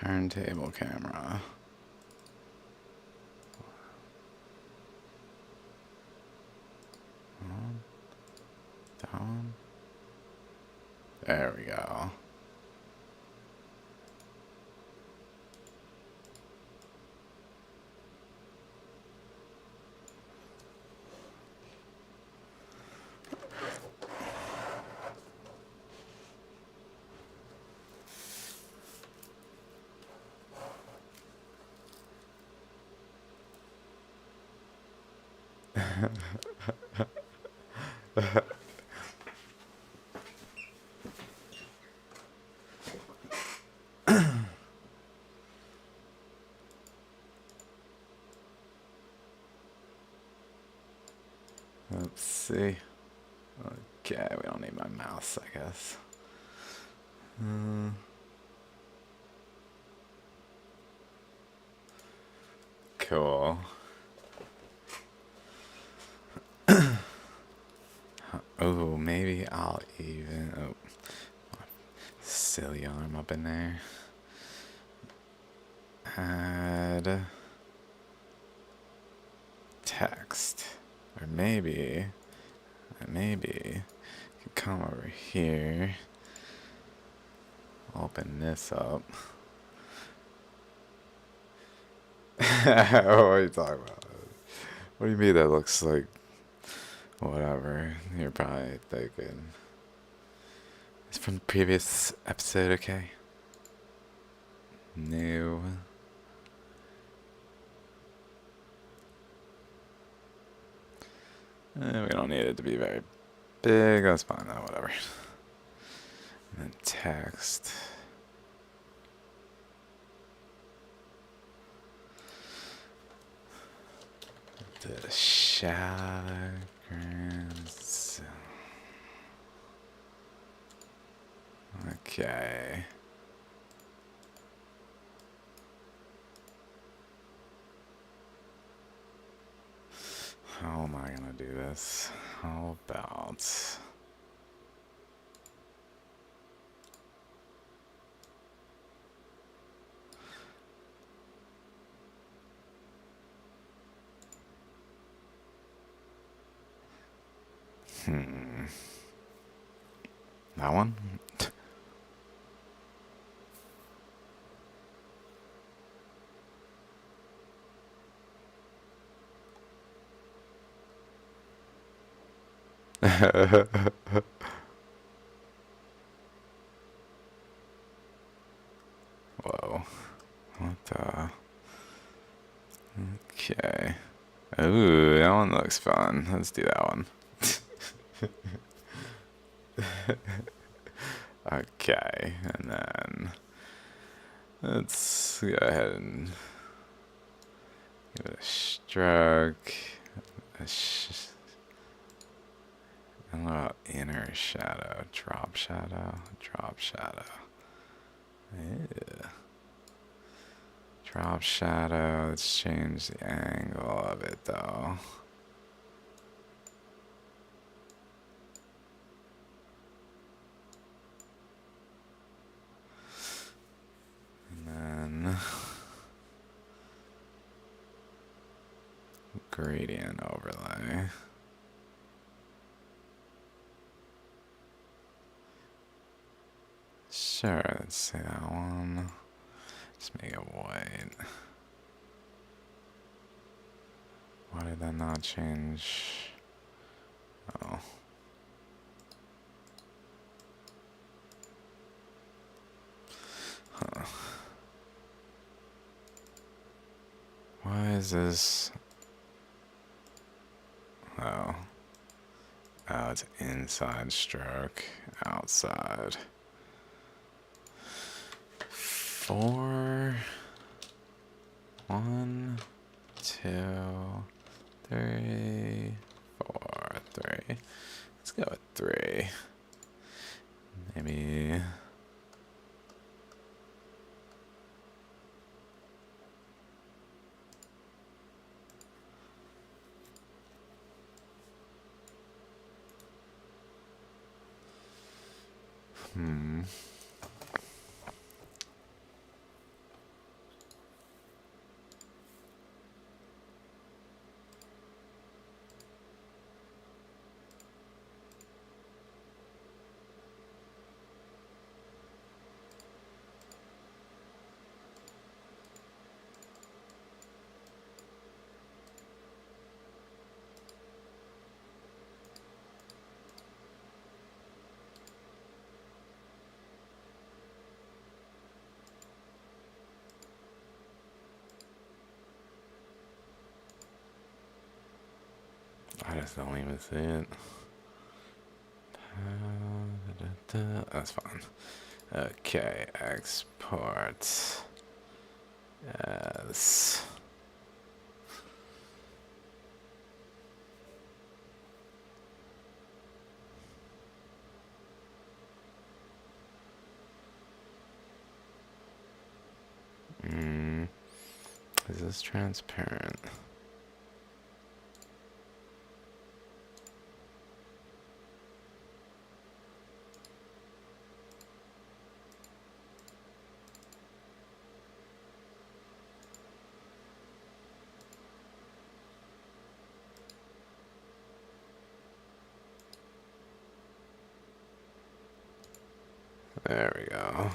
Turntable camera. Down. There we go. Let's see. Okay, we don't need my mouse, I guess. Cool. Oh, maybe I'll even... Oh, silly arm up in there. Add text. Or maybe could come over here. Open this up. What are you talking about? What do you mean that looks like whatever? You're probably thinking it's from the previous episode, okay? No. We don't need it to be very big. That's fine, though, whatever. And then text. The Shaligram Zone. Okay. How am I gonna do this? How about... That one? Whoa. What the... Okay. Ooh, that one looks fun. Let's do that one. Okay, and then let's go ahead and give it a stroke. I don't know about inner shadow, drop shadow, drop shadow. Yeah. Drop shadow. Let's change the angle of it though. And then gradient overlay. Sure, let's say that one. Just make it white. Why did that not change? Oh. Huh. Why is this? Oh. Oh, it's inside stroke, outside. 4, 1, 2, 3, 4, 3. Let's go with 3. Maybe. I just don't even see it. That's fine. Okay, export as. Is this transparent? There we go.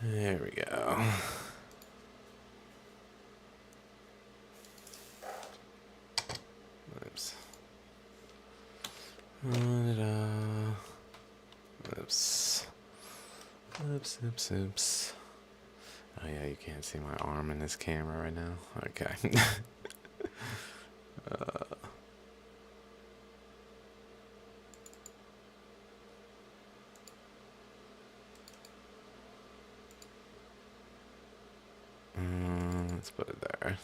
There we go. Oops. Oops. Oops, oops, oops. Oh yeah, you can't see my arm in this camera right now. Okay. Let's put it there.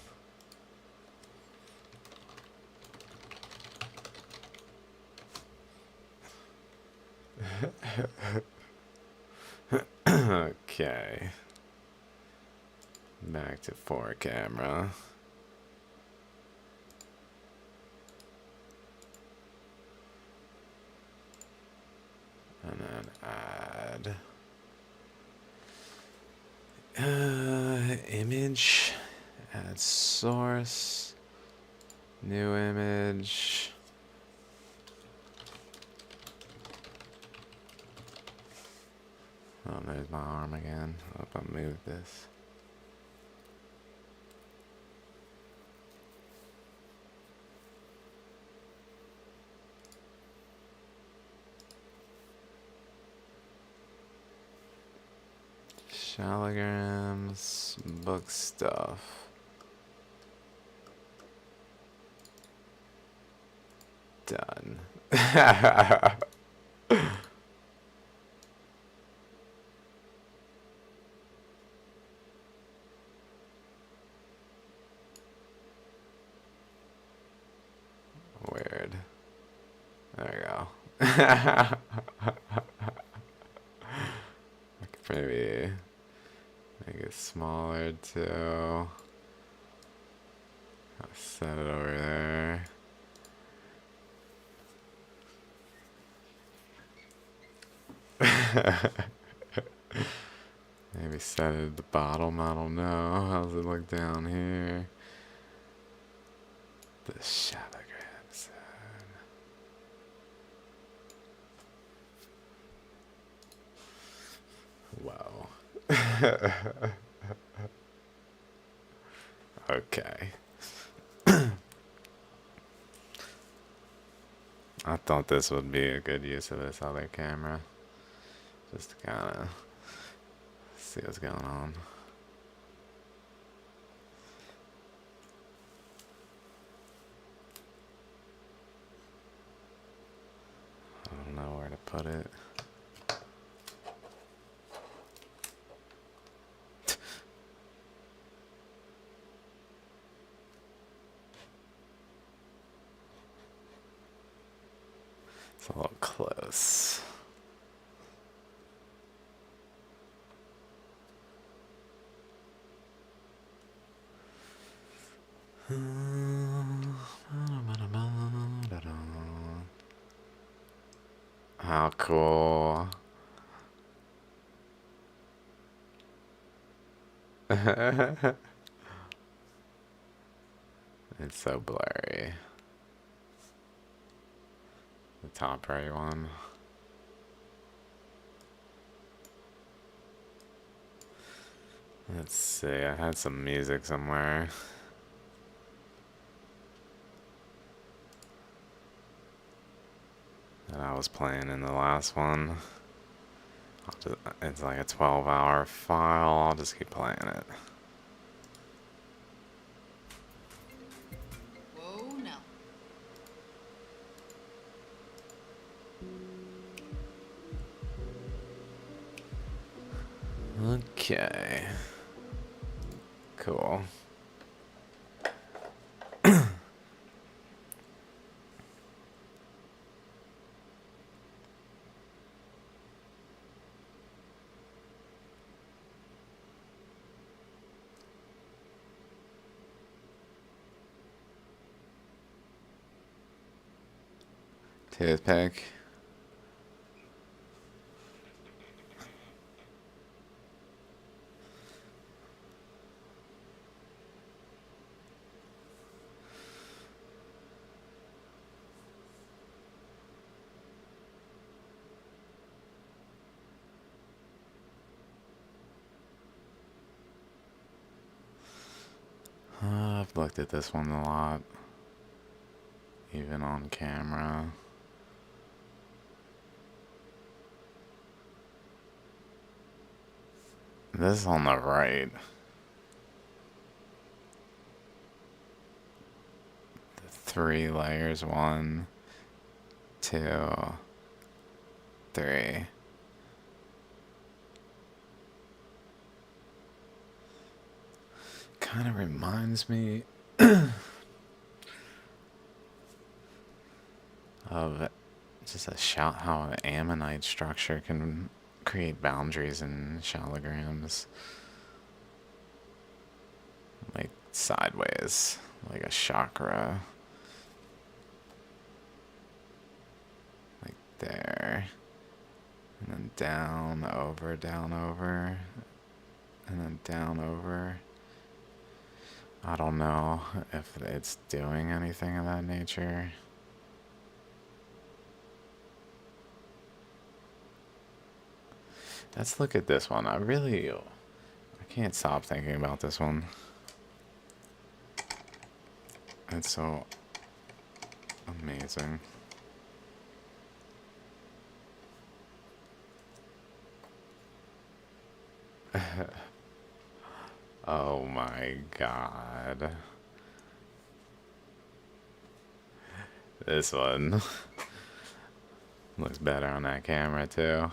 Okay. Back to 4 camera. And then add image, add source, new image. Oh, there's my arm again. I hope I moved this. Shaligram's book stuff. Done. Weird. There we go. I could maybe make it smaller too. I'll set it over there. Maybe set it at the bottom, I don't know. How's it look down here? The Shaligram Zone. Wow. Okay. I thought this would be a good use of this other camera. Just to kind of see what's going on. I don't know where to put it. It's a little close. How cool. It's so blurry. The top right one. Let's see, I had some music somewhere. That I was playing in the last one. It's like a 12-hour file, I'll just keep playing it. Okay. Cool. Toothpick. I've looked at this one a lot, even on camera. This on the right. The 3 layers. 1, 2, 3. Kind of reminds me of just how an ammonite structure can create boundaries in shaligrams. Like sideways, like a chakra. Like there. And then down, over, and then down, over. I don't know if it's doing anything of that nature. Let's look at this one. I can't stop thinking about this one. It's so amazing. Oh my god. This one looks better on that camera too.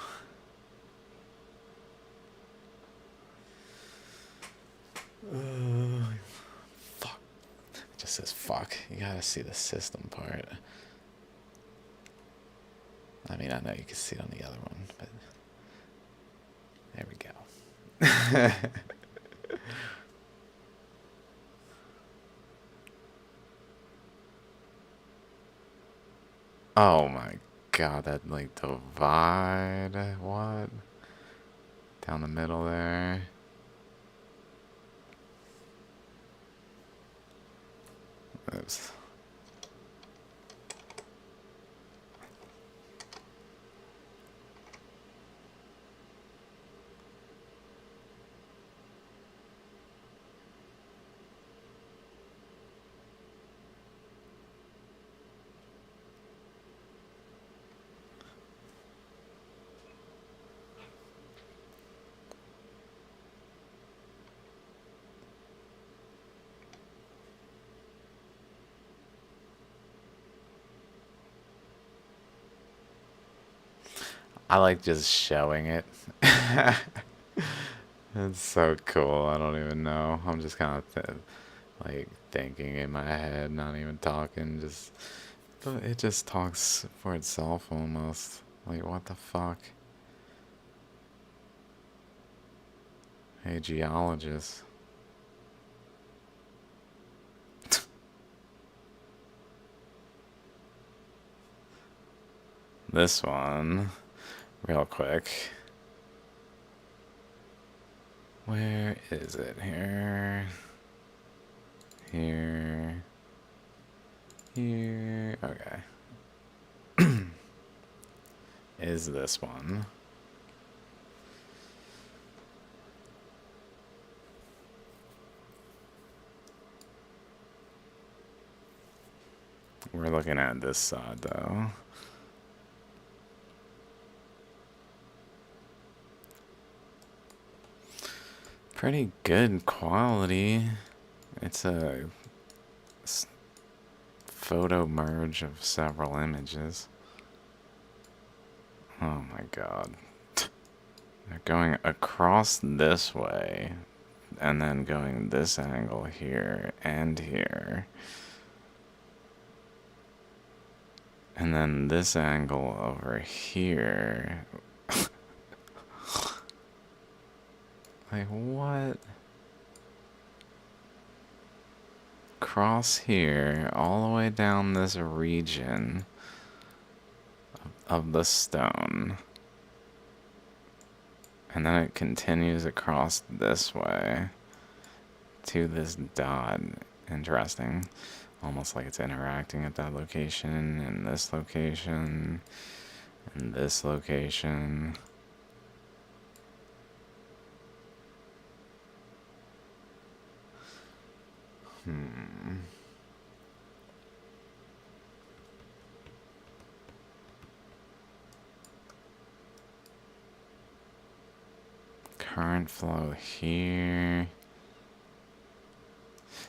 Fuck. It just says fuck. You gotta see the system part. I mean, I know you can see it on the other one, but there we go. Oh my god, that like divide. What? Down the middle there. Oops. I like just showing it. It's so cool. I don't even know. I'm just kind of like thinking in my head, not even talking. But it just talks for itself almost. Like, what the fuck? Hey, geologist. This one, real quick. Where is it? Here. Here. Here. Okay. Is this one. We're looking at this side though. Pretty good quality. It's a photo merge of several images. Oh my god. They're going across this way, and then going this angle here and here. And then this angle over here. Like, what? Cross here, all the way down this region of the stone. And then it continues across this way to this dot. Interesting. Almost like it's interacting at that location, and this location, and this location. Current flow here.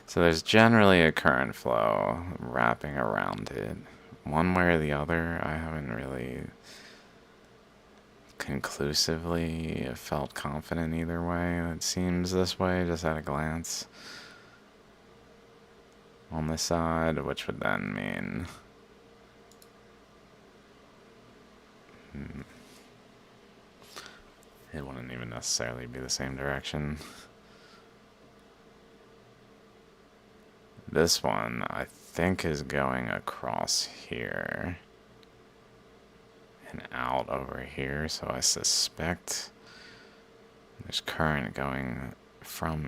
So there's generally a current flow wrapping around it. One way or the other, I haven't really conclusively felt confident either way. It seems this way just at a glance on this side, which would then mean it wouldn't even necessarily be the same direction. This one, I think, is going across here and out over here, so I suspect there's current going from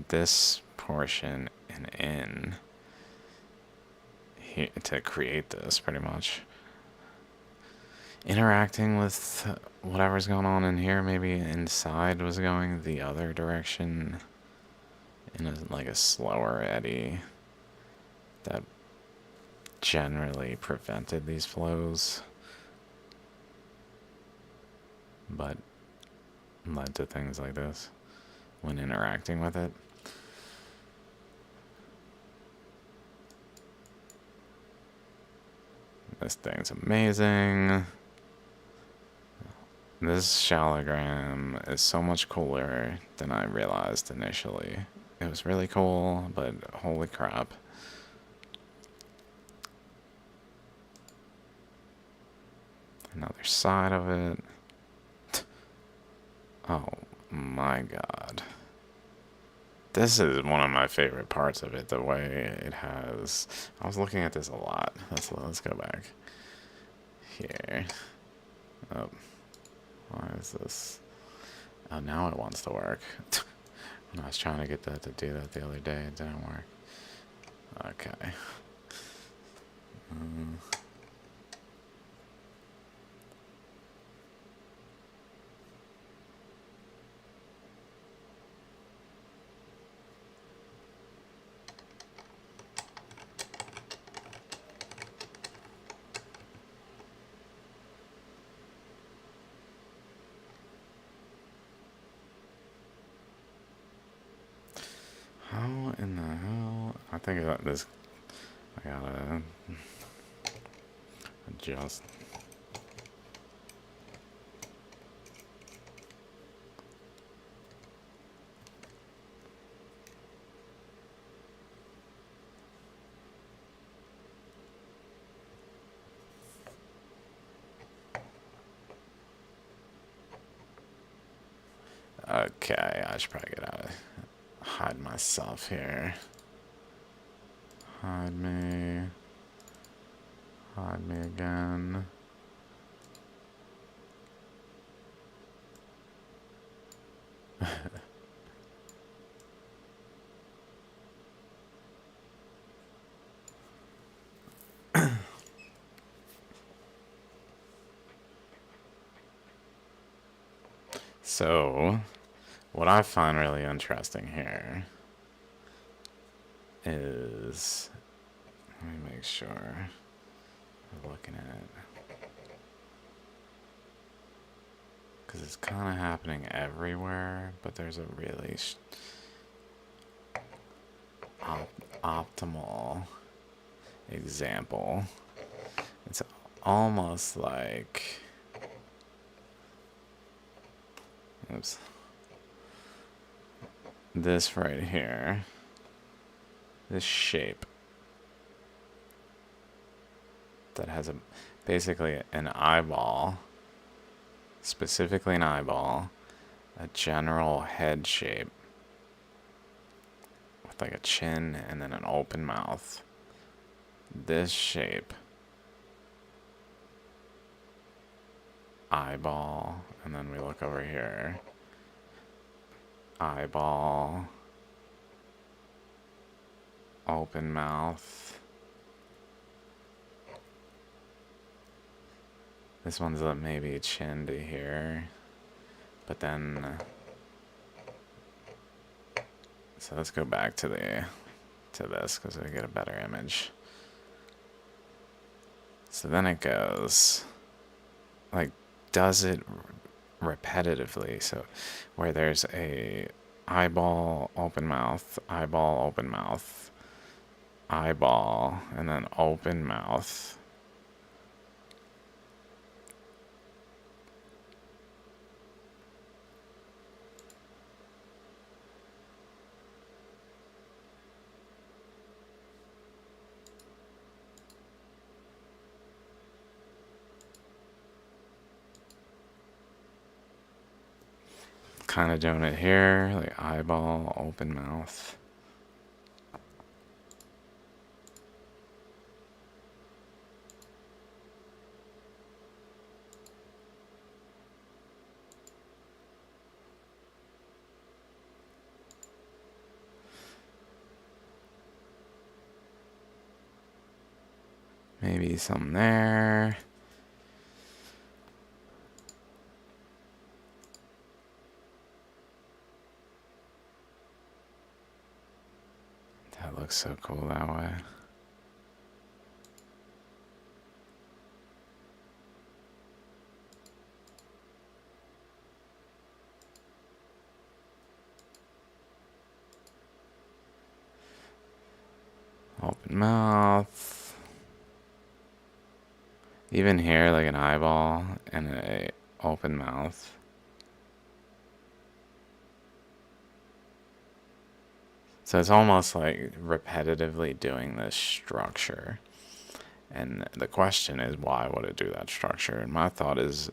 this portion and in here to create this, pretty much. Interacting with whatever's going on in here, maybe inside was going the other direction in like a slower eddy that generally prevented these flows, but led to things like this when interacting with it. This thing's amazing. This Shaligram is so much cooler than I realized initially. It was really cool, but holy crap. Another side of it. Oh my god. This is one of my favorite parts of it, the way it has... I was looking at this a lot. Let's go back. Here. Oh. Why is this? Oh, now it wants to work. When I was trying to get that to do that the other day, it didn't work. Okay. How in the hell? I think that this... I gotta... adjust. Okay, I should probably get out of... hide myself here. Hide me. Hide me again. So, what I find really interesting here is, let me make sure I'm looking at it, because it's kind of happening everywhere, but there's a really optimal example. It's almost like oops, this right here, this shape that has basically an eyeball, specifically an eyeball, a general head shape with like a chin and then an open mouth. This shape, eyeball, and then we look over here, eyeball, open mouth. This one's maybe chin to here, but then, so let's go back to this because we get a better image. So then it goes, like, does it repetitively. So where there's a eyeball, open mouth, eyeball, open mouth, eyeball, and then open mouth. Kind of doing it here, like eyeball, open mouth. Maybe something there. That looks so cool that way. Open mouth. Even here, like an eyeball and a open mouth. So it's almost like repetitively doing this structure. And the question is, why would it do that structure? And my thought is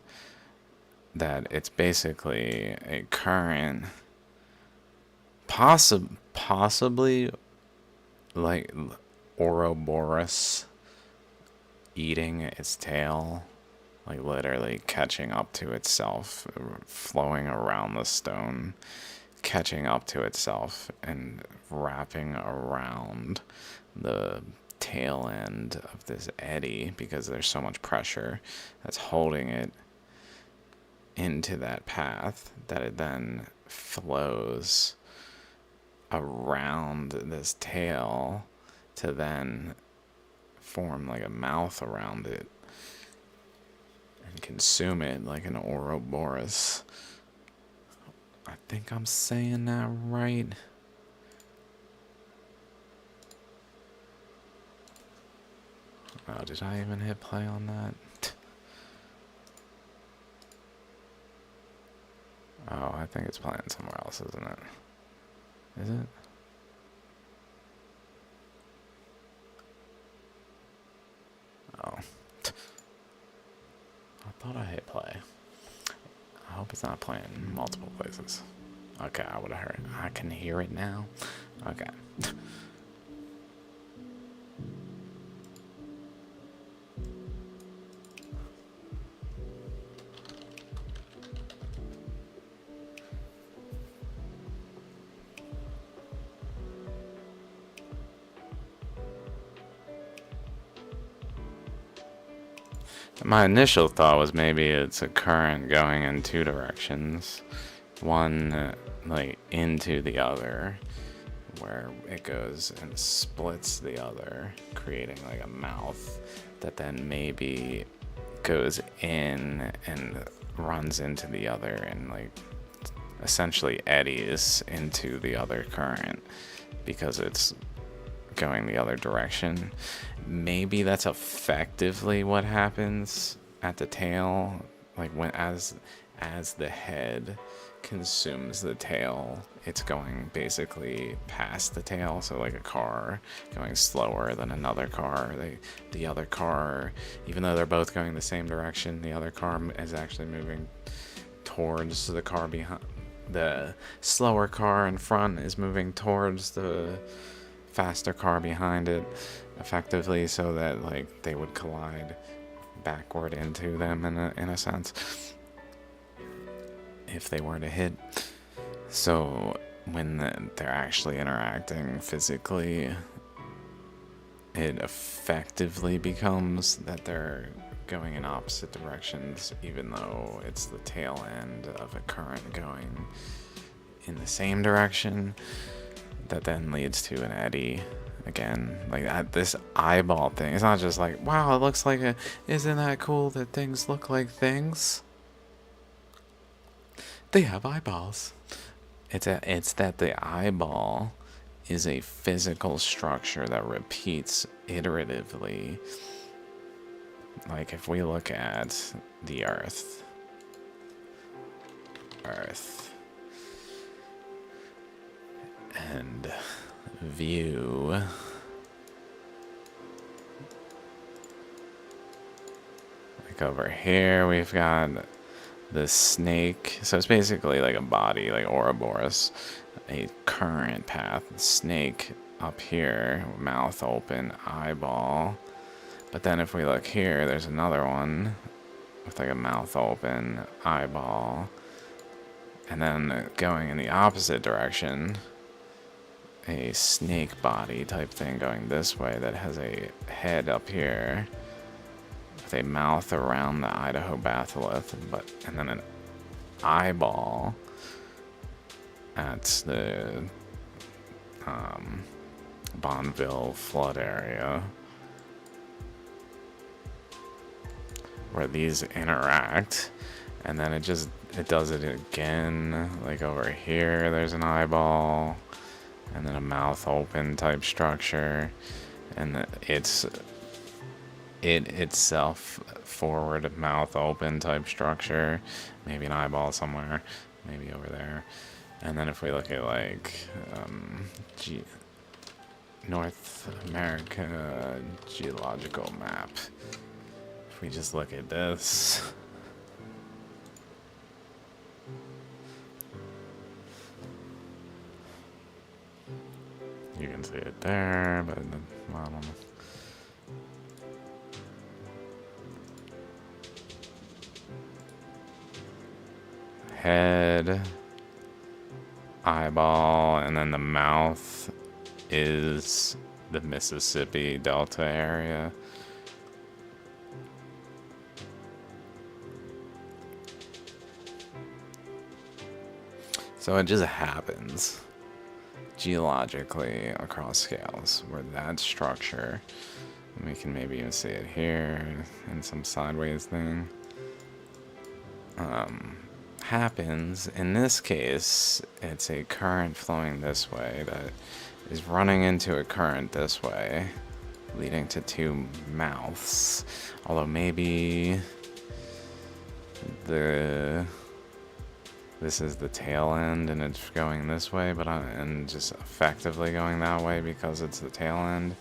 that it's basically a current, possibly like Ouroboros eating its tail, like literally catching up to itself, flowing around the stone, catching up to itself and wrapping around the tail end of this eddy because there's so much pressure that's holding it into that path that it then flows around this tail to then form like a mouth around it and consume it like an Ouroboros. I think I'm saying that right. Oh, did I even hit play on that? Oh, I think it's playing somewhere else, isn't it? Is it? Oh. I thought I hit play. I hope it's not playing in multiple places. Okay, I would have heard. I can hear it now. Okay. My initial thought was maybe it's a current going in two directions. One, like, into the other, where it goes and splits the other, creating like a mouth that then maybe goes in and runs into the other and like essentially eddies into the other current because it's going the other direction. Maybe that's effectively what happens at the tail, like when as as the head consumes the tail, it's going basically past the tail. So like a car going slower than another car, the other car, even though they're both going the same direction, the other car is actually moving towards the car behind. The slower car in front is moving towards the faster car behind it, effectively, so that like they would collide backward into them in a sense, if they were to hit. So when they're actually interacting physically, it effectively becomes that they're going in opposite directions, even though it's the tail end of a current going in the same direction. That then leads to an eddy again. Like this eyeball thing, it's not just like, wow, it looks like a, isn't that cool that things look like things? They have eyeballs. It's that the eyeball is a physical structure that repeats iteratively. Like if we look at the Earth, and view like over here, we've got the snake. So it's basically like a body, like Ouroboros, a current path, snake up here, mouth open, eyeball. But then if we look here, there's another one with like a mouth open, eyeball. And then going in the opposite direction, a snake body type thing going this way that has a head up here with a mouth around the Idaho batholith, and then an eyeball at the Bonneville flood area, where these interact. And then it does it again, like over here there's an eyeball and then a mouth open type structure, and it itself forward mouth open type structure, maybe an eyeball somewhere, maybe over there. And then if we look at like North America geological map, if we just look at this, you can see it there, but I don't know. Head, eyeball, and then the mouth is the Mississippi Delta area. So it just happens geologically across scales where that structure, and we can maybe even see it here in some sideways thing, happens. In this case, it's a current flowing this way that is running into a current this way, leading to two mouths. Although maybe this is the tail end and it's going this way, and just effectively going that way because it's the tail end,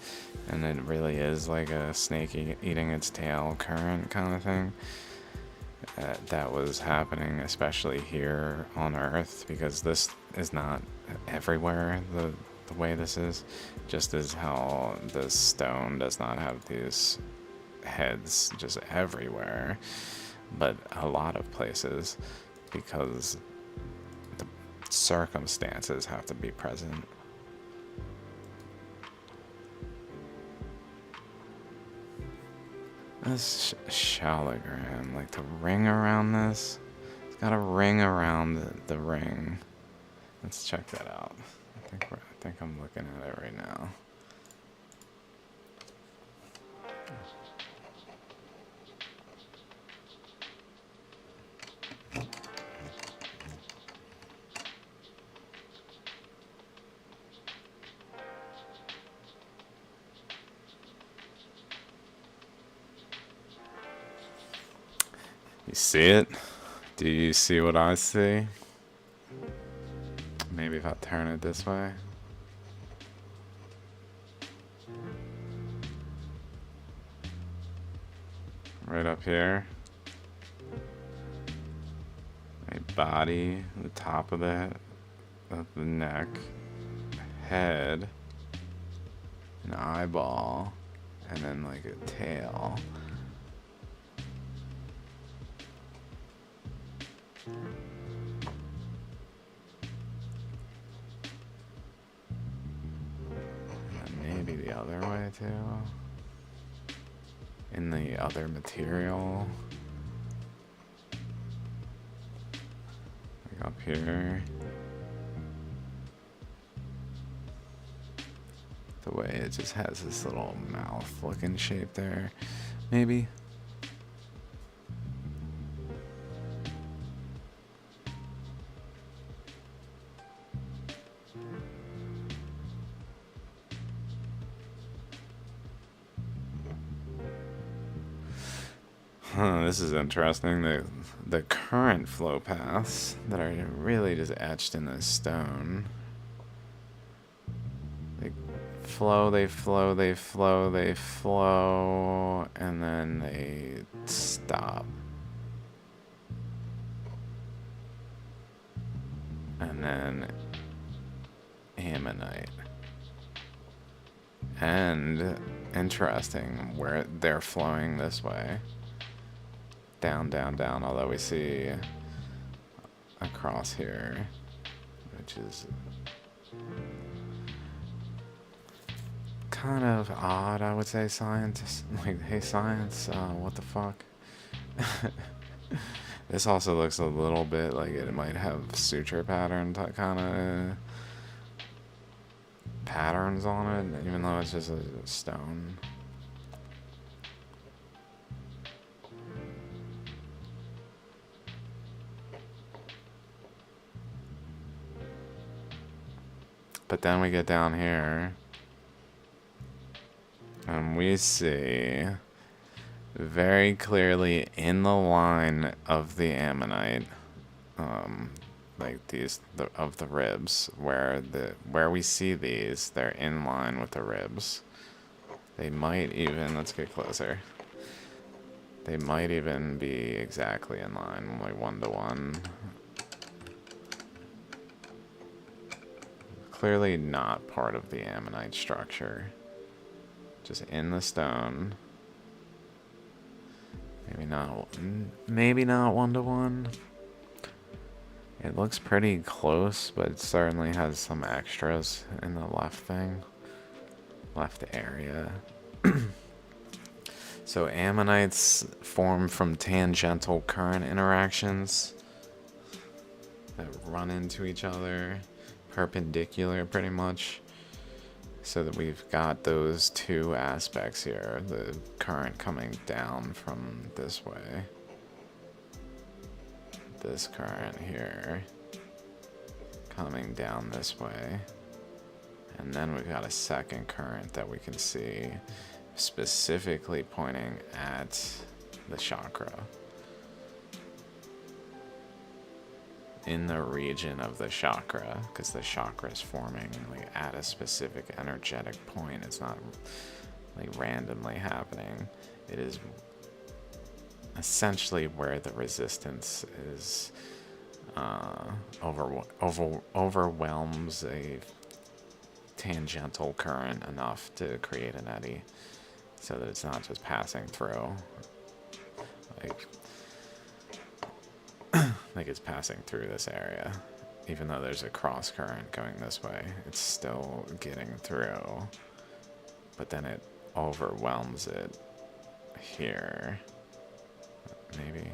and it really is like a snake eating its tail current kind of thing. That was happening especially here on Earth, because this is not everywhere the way this is, just as how the stone does not have these heads just everywhere, but a lot of places, because the circumstances have to be present. This Shaligram, like the ring around this, it's got a ring around the ring. Let's check that out. I think I'm looking at it right now. You see it? Do you see what I see? Maybe if I turn it this way. Right up here. A body, the top of the neck, head, an eyeball, and then like a tail. And then maybe the other way too. In the other material. Like up here. The way it just has this little mouth looking shape there. Maybe. Huh, this is interesting. The current flow paths that are really just etched in this stone. They flow, they flow, they flow, they flow, and then they stop. And then ammonite. And interesting, where they're flowing this way. Down, down, down, although we see across here, which is kind of odd, I would say, science. Like, hey, science, what the fuck? This also looks a little bit like it might have suture pattern kind of patterns on it, even though it's just a stone. But then we get down here, and we see very clearly in the line of the ammonite, like these of the ribs, where we see these, they're in line with the ribs. They might even, let's get closer. They might even be exactly in line, like 1-to-1. Clearly not part of the ammonite structure. Just in the stone. Maybe not 1-to-1. It looks pretty close, but it certainly has some extras in the left area. So ammonites form from tangential current interactions that run into each other, perpendicular pretty much, so that we've got those two aspects here, the current coming down from this way, this current here coming down this way, and then we've got a second current that we can see specifically pointing at the chakra, in the region of the chakra, because the chakra is forming like at a specific energetic point. It's not like randomly happening. It is essentially where the resistance is overwhelms a tangential current enough to create an eddy, so that it's not just passing through like it's passing through this area. Even though there's a cross current going this way, it's still getting through, but then it overwhelms it here. Maybe,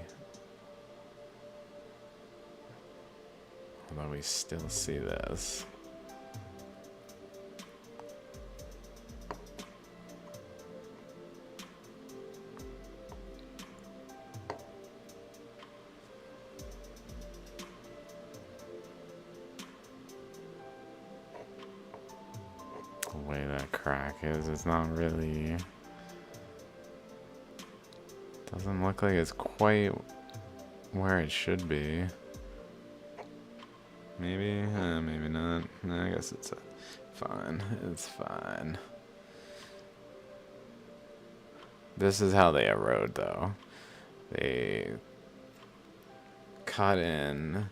although we still see this. The way that crack is, it's not really, doesn't look like it's quite where it should be. Maybe, maybe not. I guess it's fine. It's fine. This is how they erode, though. They cut in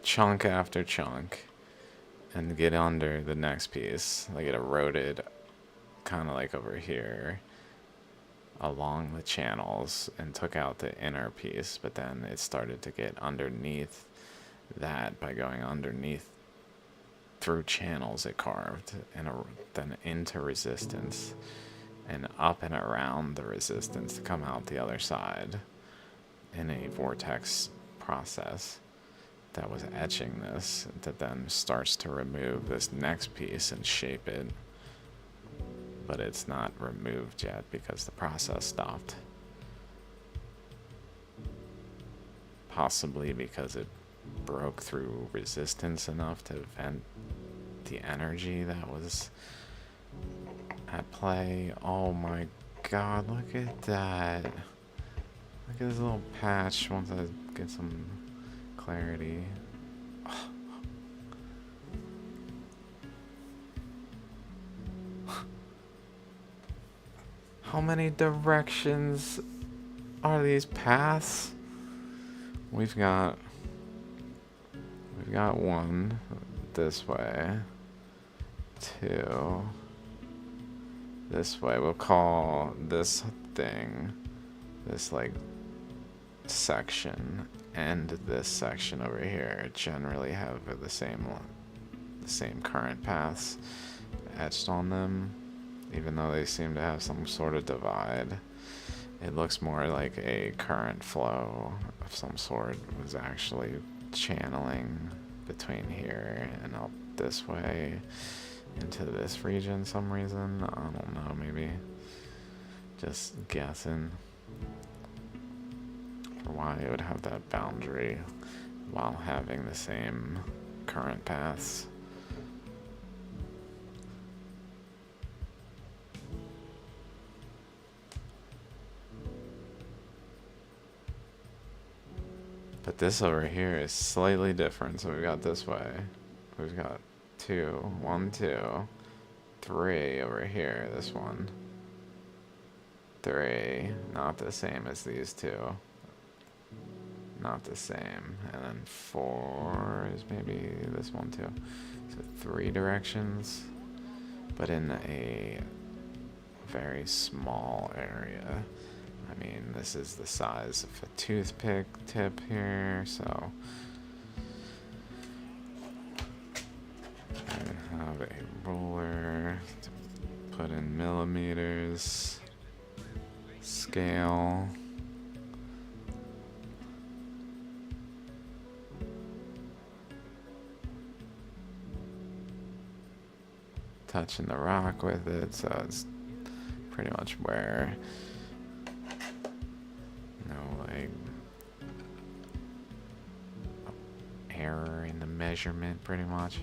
chunk after chunk and get under the next piece. Like it eroded kind of like over here along the channels and took out the inner piece, but then it started to get underneath that by going underneath through channels it carved, and then into resistance and up and around the resistance to come out the other side in a vortex process that was etching this, that then starts to remove this next piece and shape it. But it's not removed yet because the process stopped. Possibly because it broke through resistance enough to vent the energy that was at play. Oh my god, look at that. Look at this little patch once I get some clarity. How many directions are these paths? We've got one this way, two this way. We'll call this thing, this like section, and this section over here generally have the same current paths etched on them, even though they seem to have some sort of divide. It looks more like a current flow of some sort was actually channeling between here and up this way into this region some reason. I don't know, maybe just guessing for why it would have that boundary while having the same current paths. But this over here is slightly different. So we've got this way. We've got 1, 2, 3 over here. This one. 3. Not the same as these two. Not the same. And then 4 is maybe this one too. So 3 directions. But in a very small area. I mean, this is the size of a toothpick tip here, so I have a ruler to put in millimeters, scale, touching the rock with it, so it's pretty much where error in the measurement, pretty much.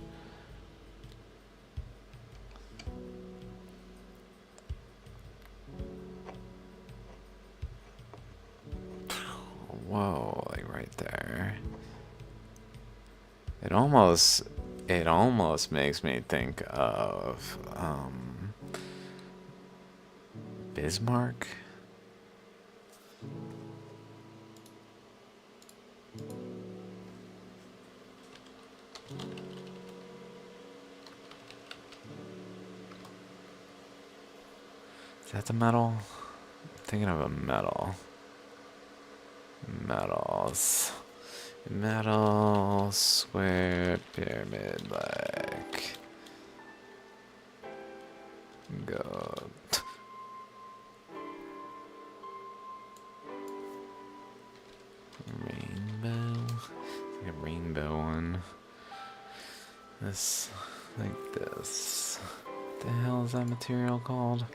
Whoa, like right there. It almost makes me think of Bismarck. Is that the metal? I'm thinking of a metal. Metals. Metal, square, pyramid, like. Gold. Rainbow. Like a rainbow one. This, like this. What the hell is that material called?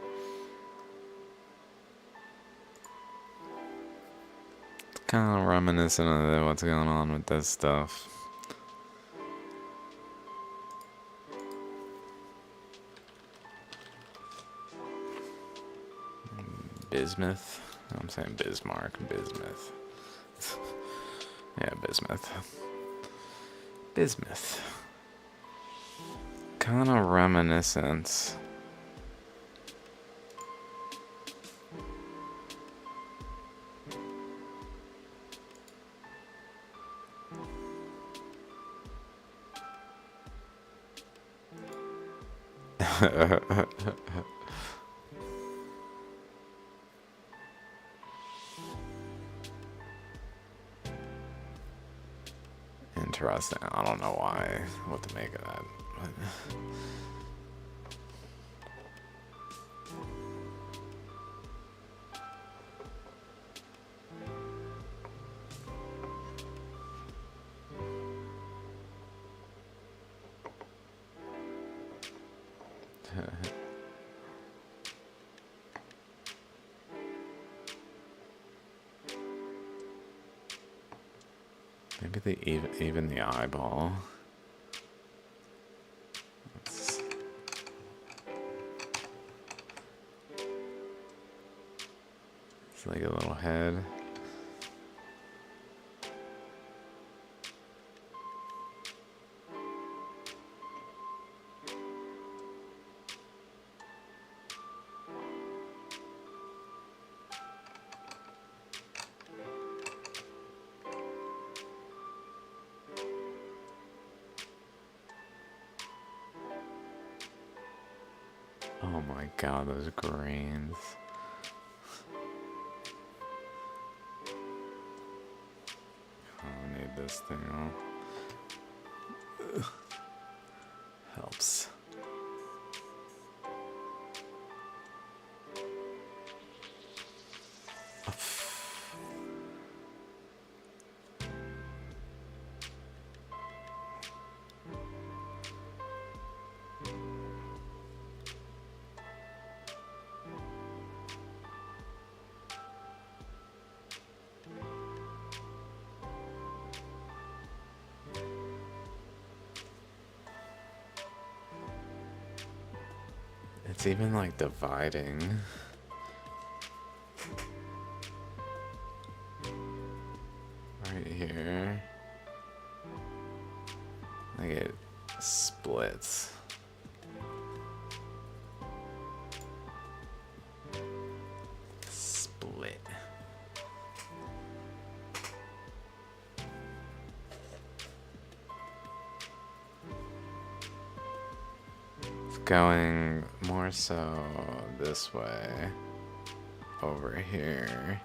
Kind of reminiscent of what's going on with this stuff. Bismuth, I'm saying Bismarck, bismuth. Yeah, bismuth. Bismuth. Kind of reminiscent. Interesting. I don't know what to make of that. But maybe they even the eyeball. It's like a little head. Oh my god, those grains. I don't need this thing. Helps. It's even like dividing. Right here. Like it splits. Split. It's going more so this way over here.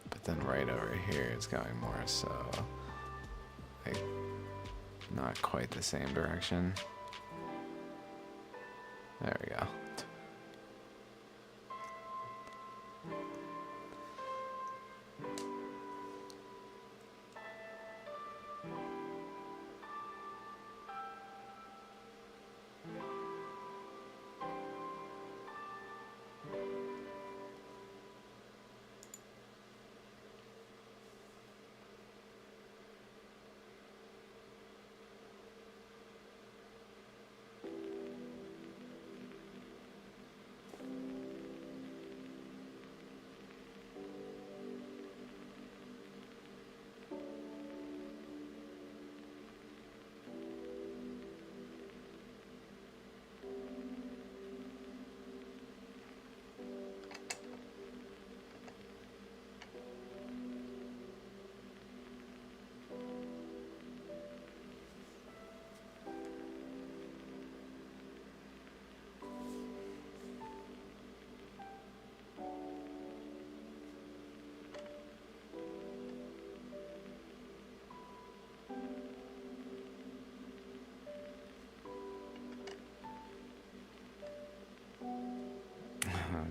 But then right over here it's going more so like not quite the same direction. There we go.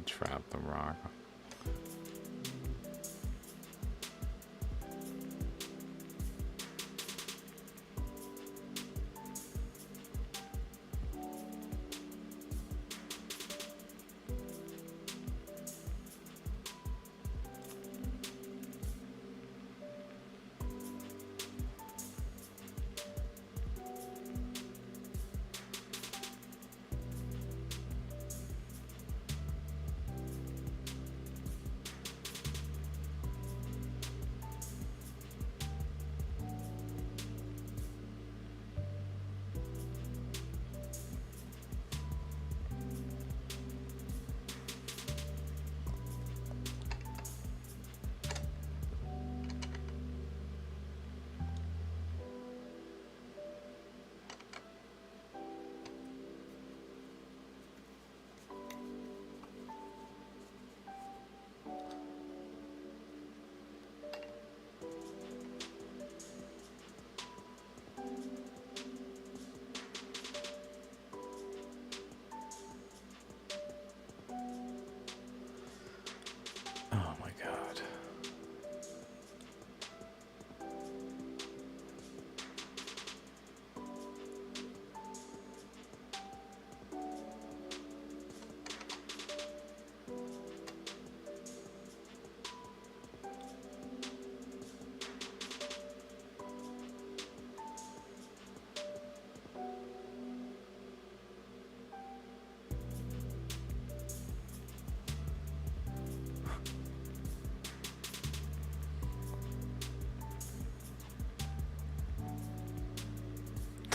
Trap the rock.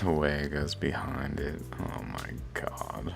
The way it goes behind it. Oh my god.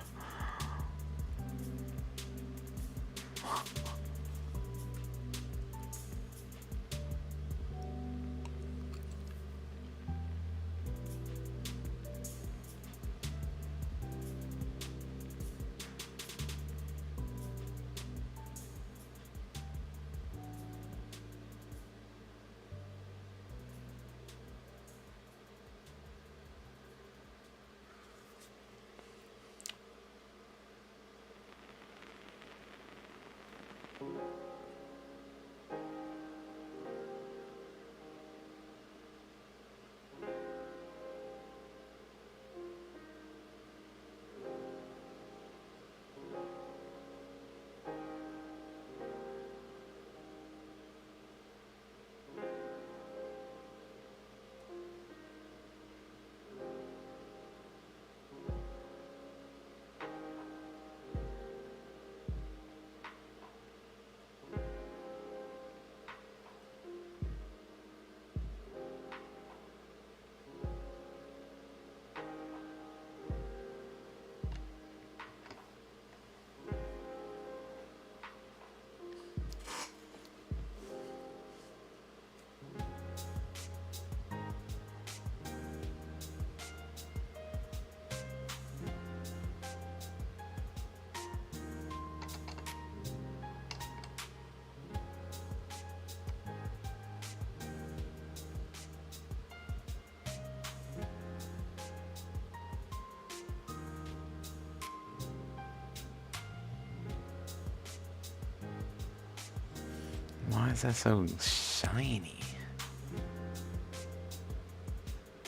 Why is that so shiny?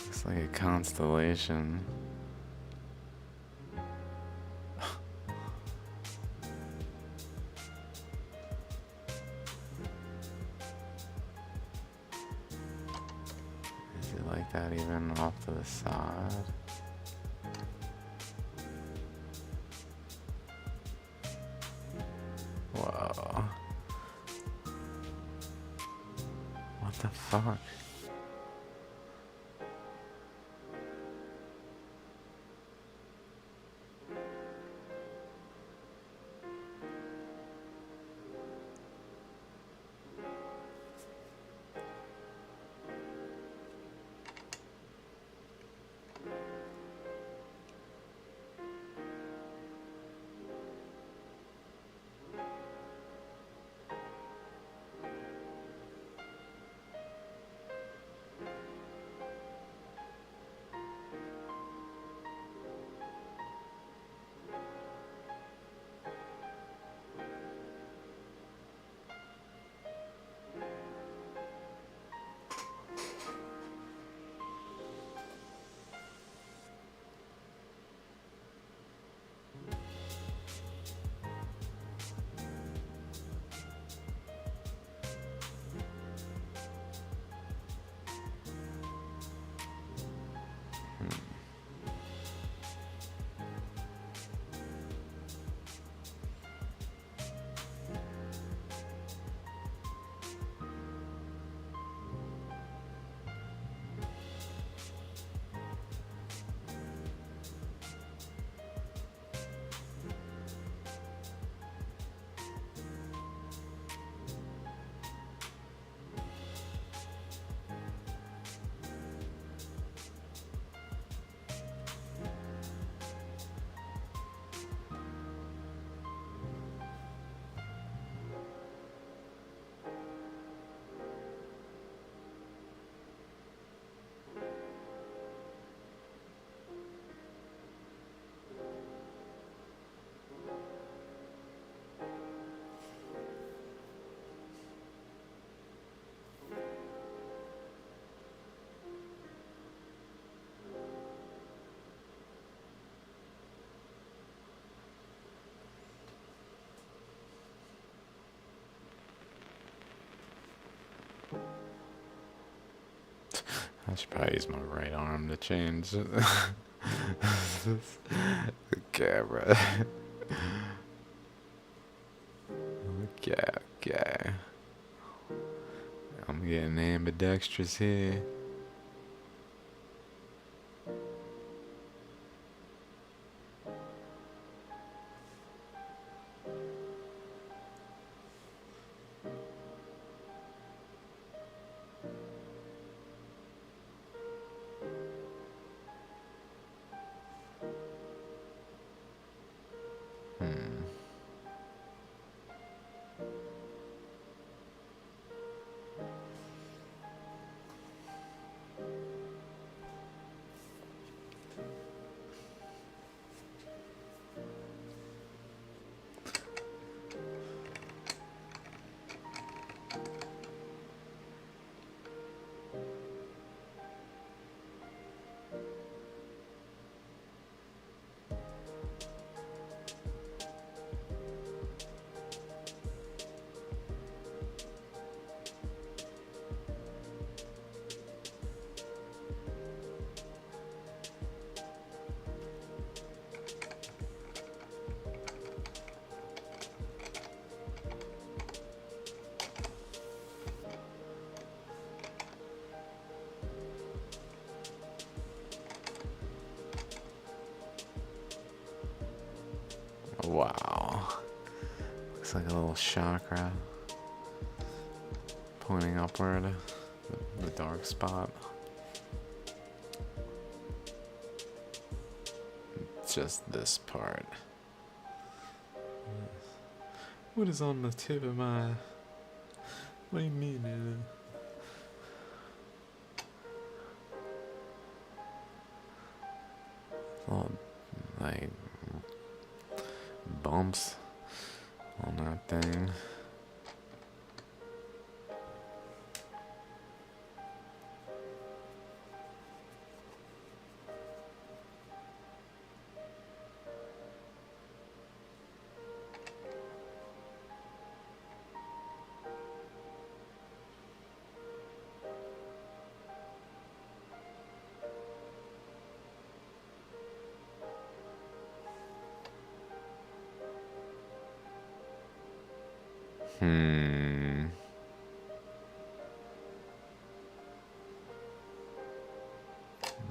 Looks like a constellation. Is it like that even off to the side? Whoa. What the fuck? I should probably use my right arm to change the camera. Okay. I'm getting ambidextrous here. Wow. Looks like a little chakra pointing upward, the dark spot. Just this part. What is on the tip of my... What do you mean, dude? Little, like, bumps on that thing.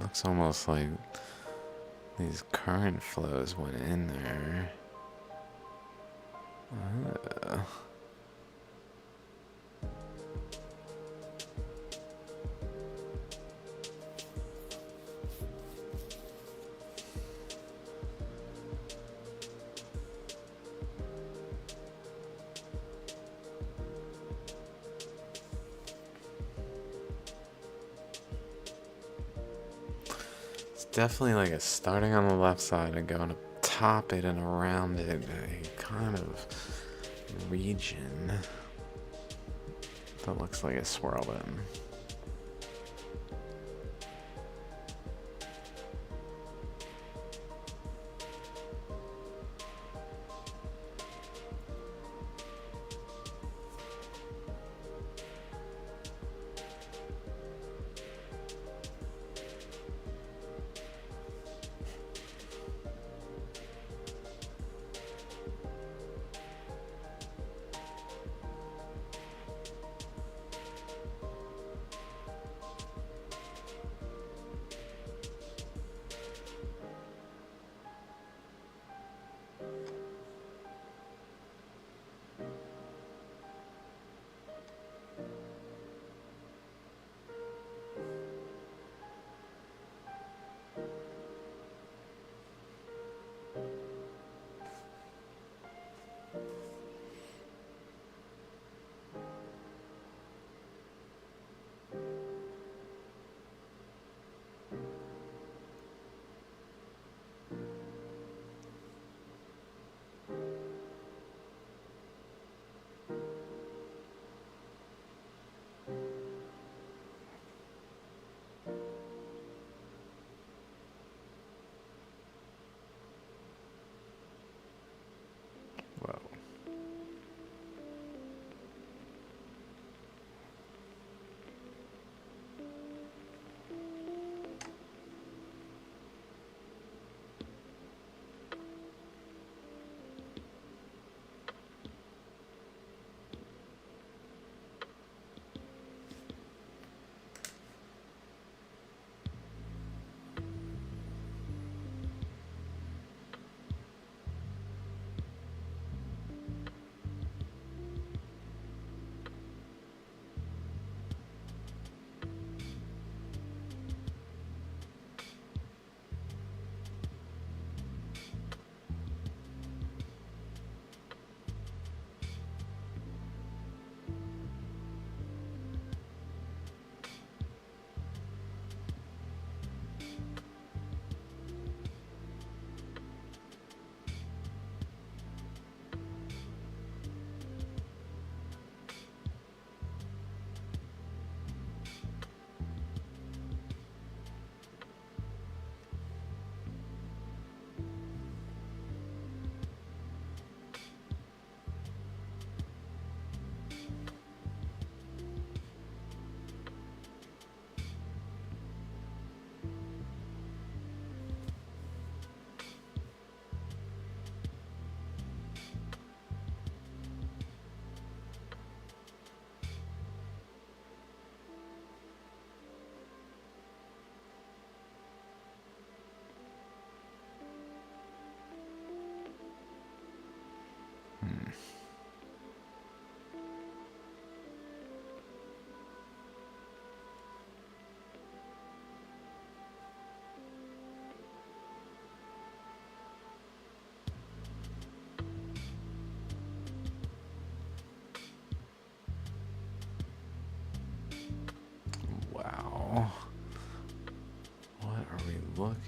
Looks almost like these current flows went in there. Definitely like it's starting on the left side and going to top it and around it, a kind of region that looks like it's swirled in.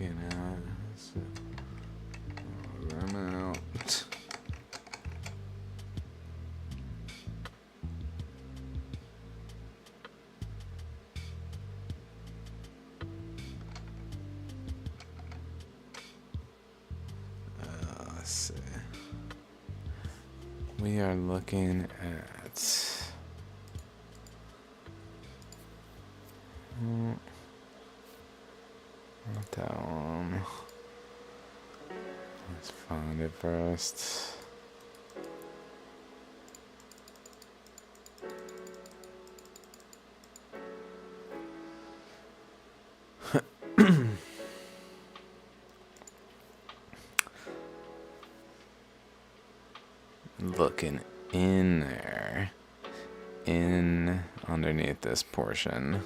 looking at. So, I'm out. Let's see. We are looking at. Not that one. Let's find it first. Looking in there. In underneath this portion.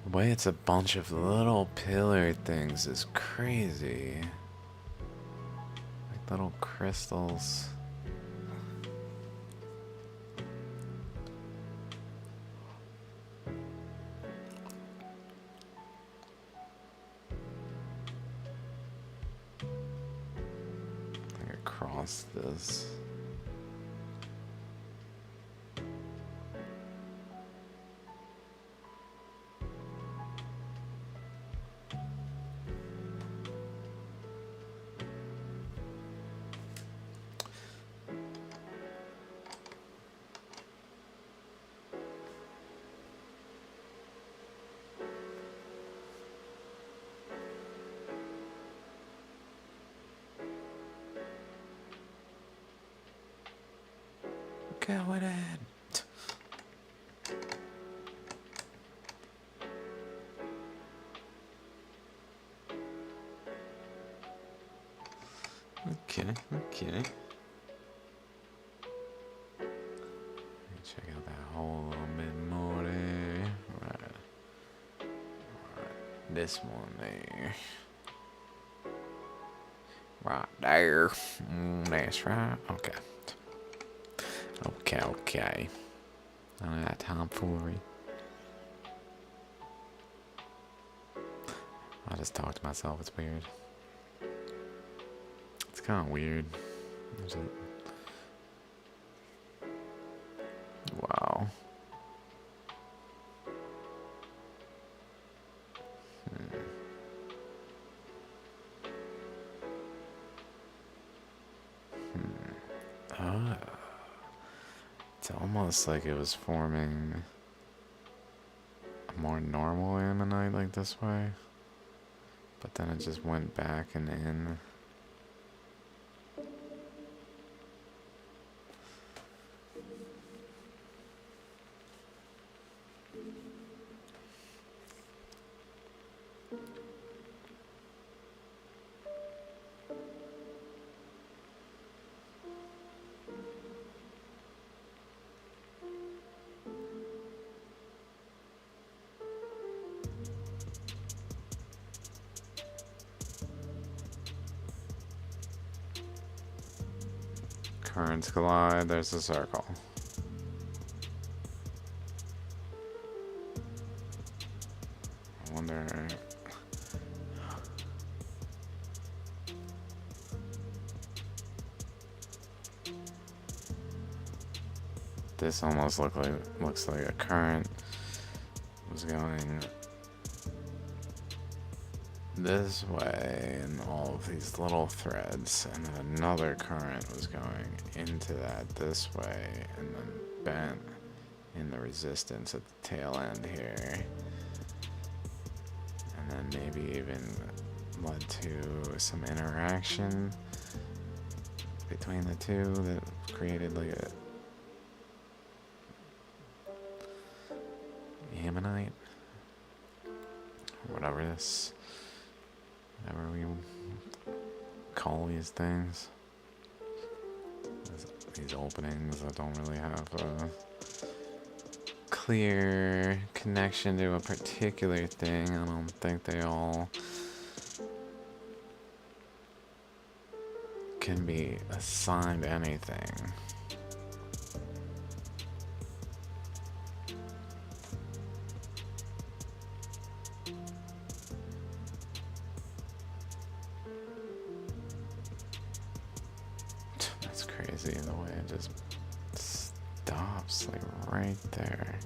The way it's a bunch of little pillar things is crazy. Like little crystals. Like across this. Go with it. Okay, okay. Let me check out that hole a little bit more there. Right. This one there. Right there. That's right. Okay. Okay. I don't have time for it. I just talk to myself. It's weird. It's kind of weird. Wow. Oh. It's almost like it was forming a more normal ammonite like this way. But then it just went back and in. Currents collide, there's a circle. I wonder... This almost looks like a current was going this way in all of these little threads, and then another current was going into that this way, and then bent in the resistance at the tail end here. And then maybe even led to some interaction between the two that created like a ammonite, or whatever whatever we call these things. These openings that don't really have a clear connection to a particular thing. I don't think they all can be assigned anything. That's crazy the way it just stops like right there.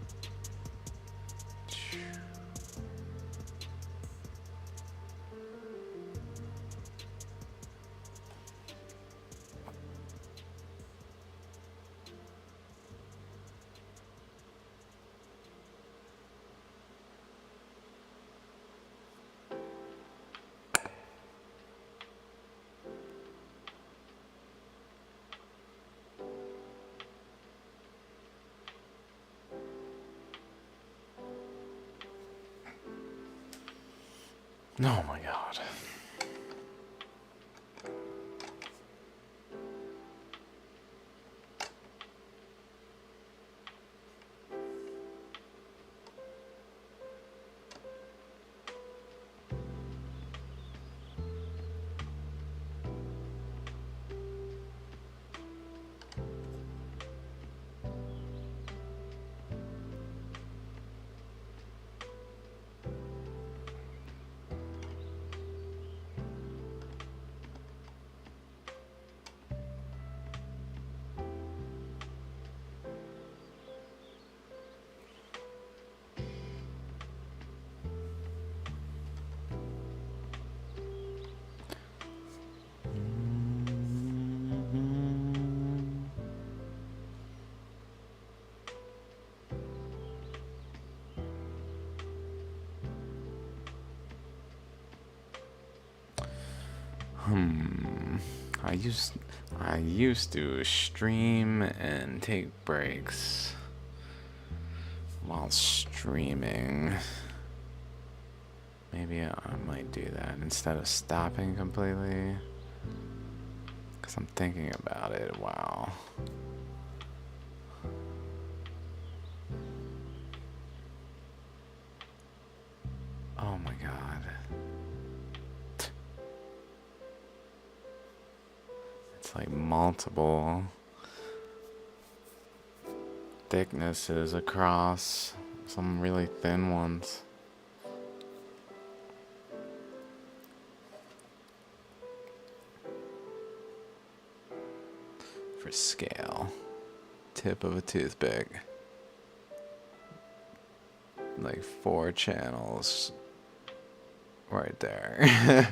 Oh my god. I used to stream and take breaks while streaming. Maybe I might do that instead of stopping completely. Because I'm thinking about it. Wow. Oh my god. It's like multiple thicknesses across some really thin ones. For scale, tip of a toothpick. Like 4 channels right there.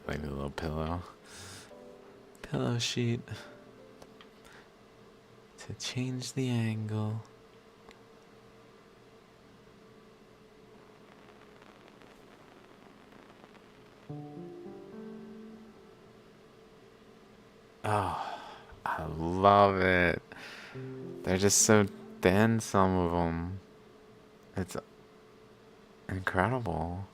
Like a little pillow sheet to change the angle. Oh, I love it. They're just so thin, some of them. It's incredible.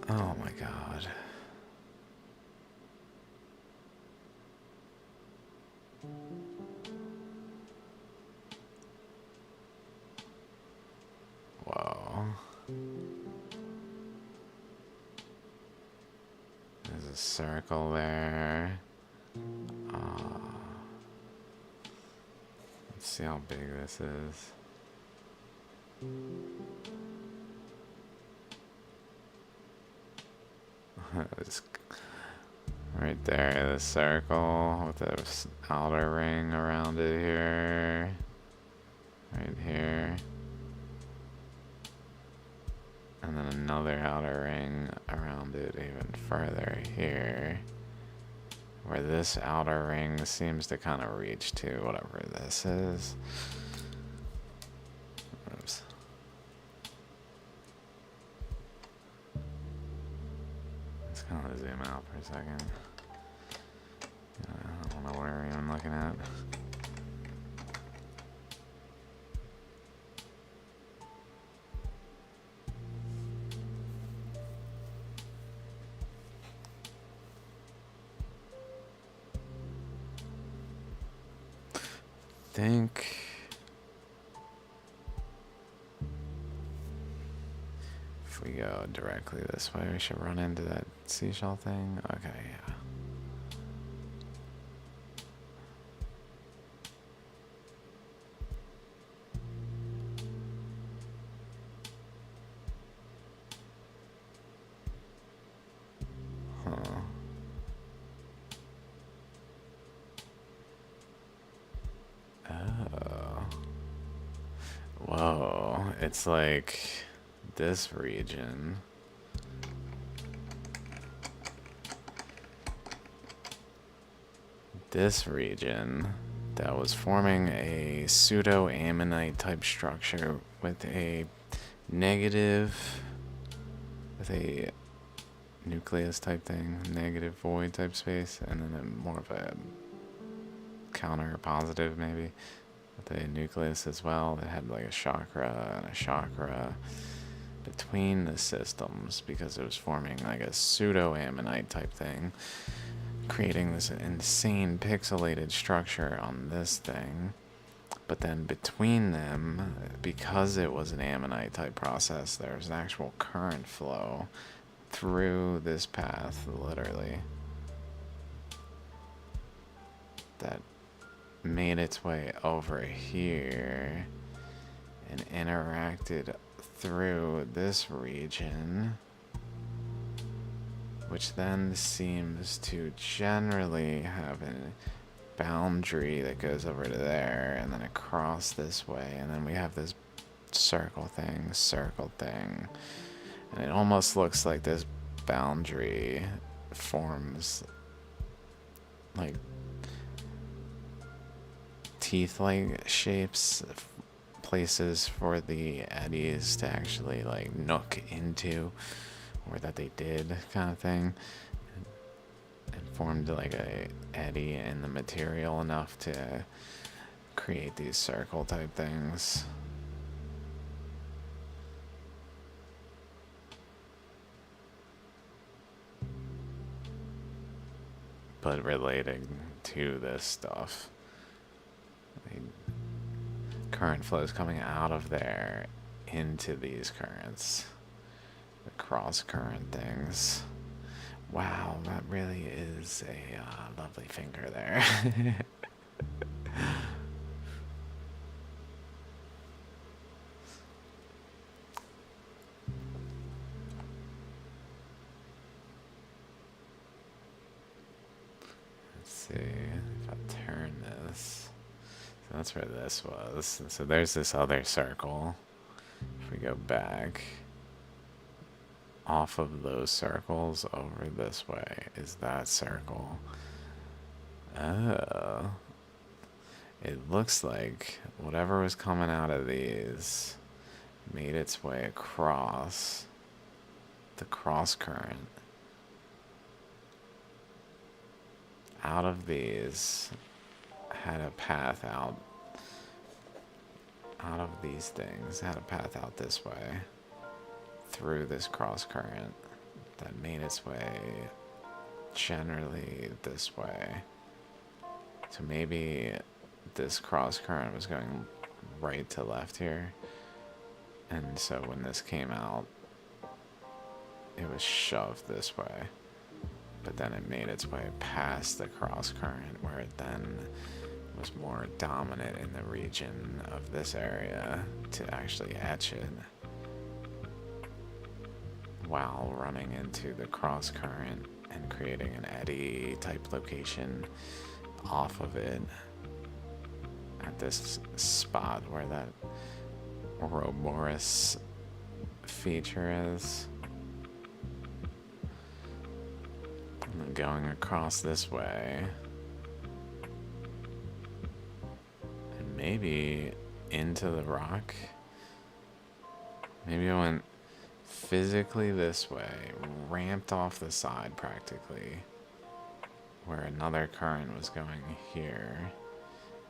Oh my god. Whoa. There's a circle there. Let's see how big this is. It's right there, the circle with the outer ring around it here. Right here. And then another outer ring around it even further here. Where this outer ring seems to kind of reach to whatever this is. Oops. Let's kind of zoom out for a second. I don't know what we're even looking at. Think if we go directly this way, we should run into that seashell thing. Okay, yeah. Huh. Oh. Whoa, it's like this region. This region that was forming a pseudo-ammonite type structure with a negative, with a nucleus type thing, negative void type space, and then more of a counter positive maybe with a nucleus as well that had like a chakra and a chakra between the systems because it was forming like a pseudo-ammonite type thing, creating this insane pixelated structure on this thing. But then between them, because it was an ammonite type process, there's an actual current flow through this path, literally, that made its way over here and interacted through this region, which then seems to generally have a boundary that goes over to there and then across this way, and then we have this circle thing, and it almost looks like this boundary forms like teeth-like shapes, places for the eddies to actually like nook into, or that they did, kind of thing. It formed like a eddy in the material enough to create these circle type things. But relating to this stuff. Current flows coming out of there into these currents. The cross current things. Wow, that really is a lovely finger there. Let's see if I turn this. So that's where this was. So there's this other circle. If we go back, off of those circles over this way is that circle. Oh. It looks like whatever was coming out of these made its way across the cross current. Out of these had a path out out of these things had a path out this way through this cross current that made its way generally this way. So maybe this cross current was going right to left here, and so when this came out it was shoved this way, but then it made its way past the cross current where it then was more dominant in the region of this area to actually etch it while running into the cross current and creating an eddy type location off of it at this spot where that Ouroboros feature is. And then going across this way. And maybe into the rock. Maybe I went physically this way, ramped off the side practically, where another current was going here,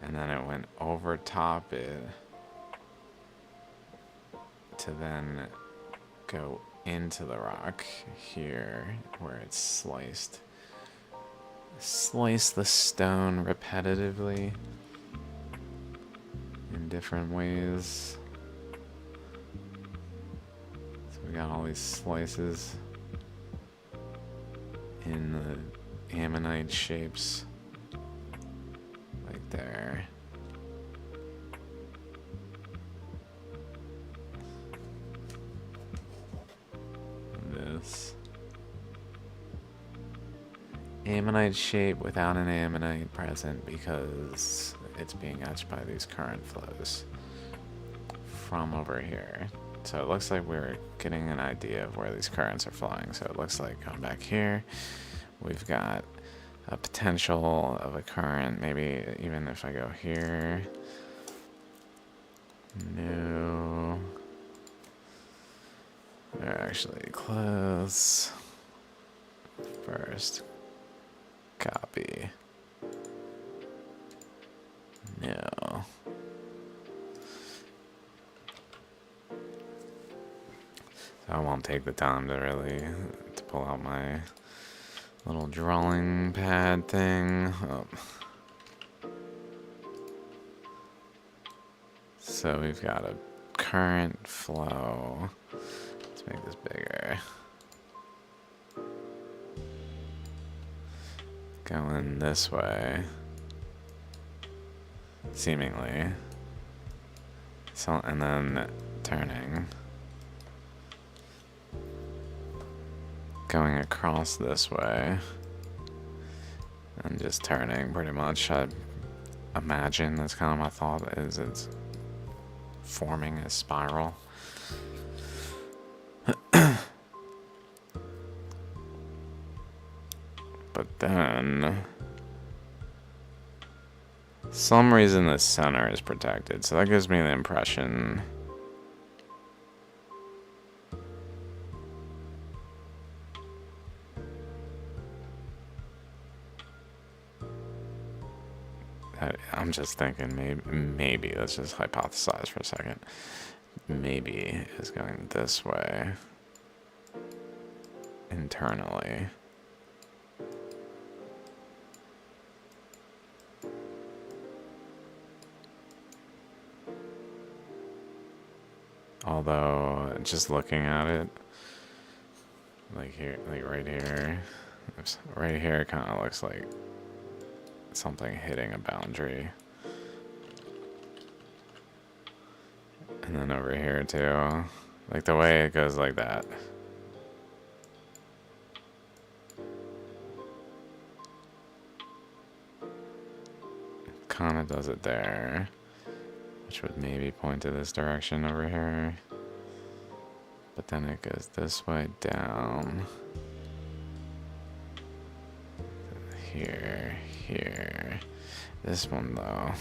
and then it went over top it to then go into the rock here where it's sliced the stone repetitively in different ways. So we got all these slices in the ammonite shapes like there. This ammonite shape without an ammonite present because it's being etched by these current flows from over here. So it looks like we're getting an idea of where these currents are flowing. So it looks like going back here, we've got a potential of a current, maybe even if I go here. No. They're actually close. First. Copy. No. So I won't take the time to really to pull out my little drawing pad thing. Oh. So we've got a current flow. Let's make this bigger. Going this way. Seemingly. So, and then turning. Going across this way. And just turning pretty much. I imagine that's kind of my thought, is it's forming a spiral. But then some reason the center is protected, so that gives me the impression that I'm just thinking maybe let's just hypothesize for a second. Maybe it's going this way internally. Although, just looking at it, like here, like right here, it kind of looks like something hitting a boundary. And then over here too, like the way it goes like that. It kind of does it there. Which would maybe point to this direction over here. But then it goes this way down. Here, here. This one though.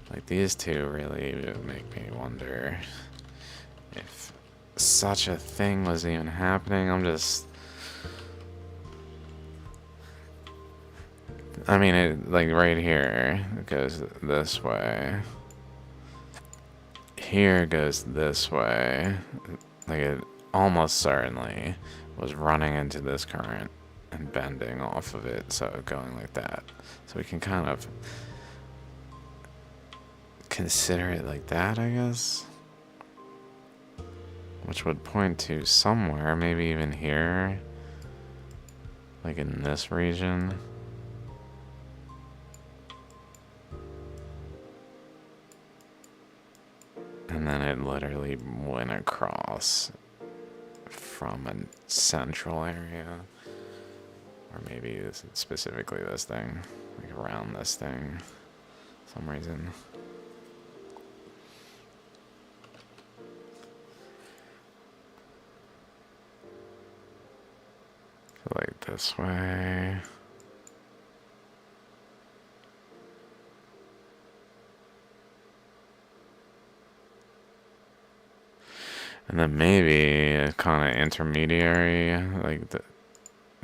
Like these two really make me wonder if such a thing was even happening. I mean, it, like right here, it goes this way. here goes this way, like it almost certainly was running into this current and bending off of it, so going like that. So we can kind of consider it like that, I guess. Which would point to somewhere, maybe even here, like in this region. And then it literally went across from a central area. Or maybe specifically this thing, like around this thing, for some reason. Like this way. And then maybe a kind of intermediary, like the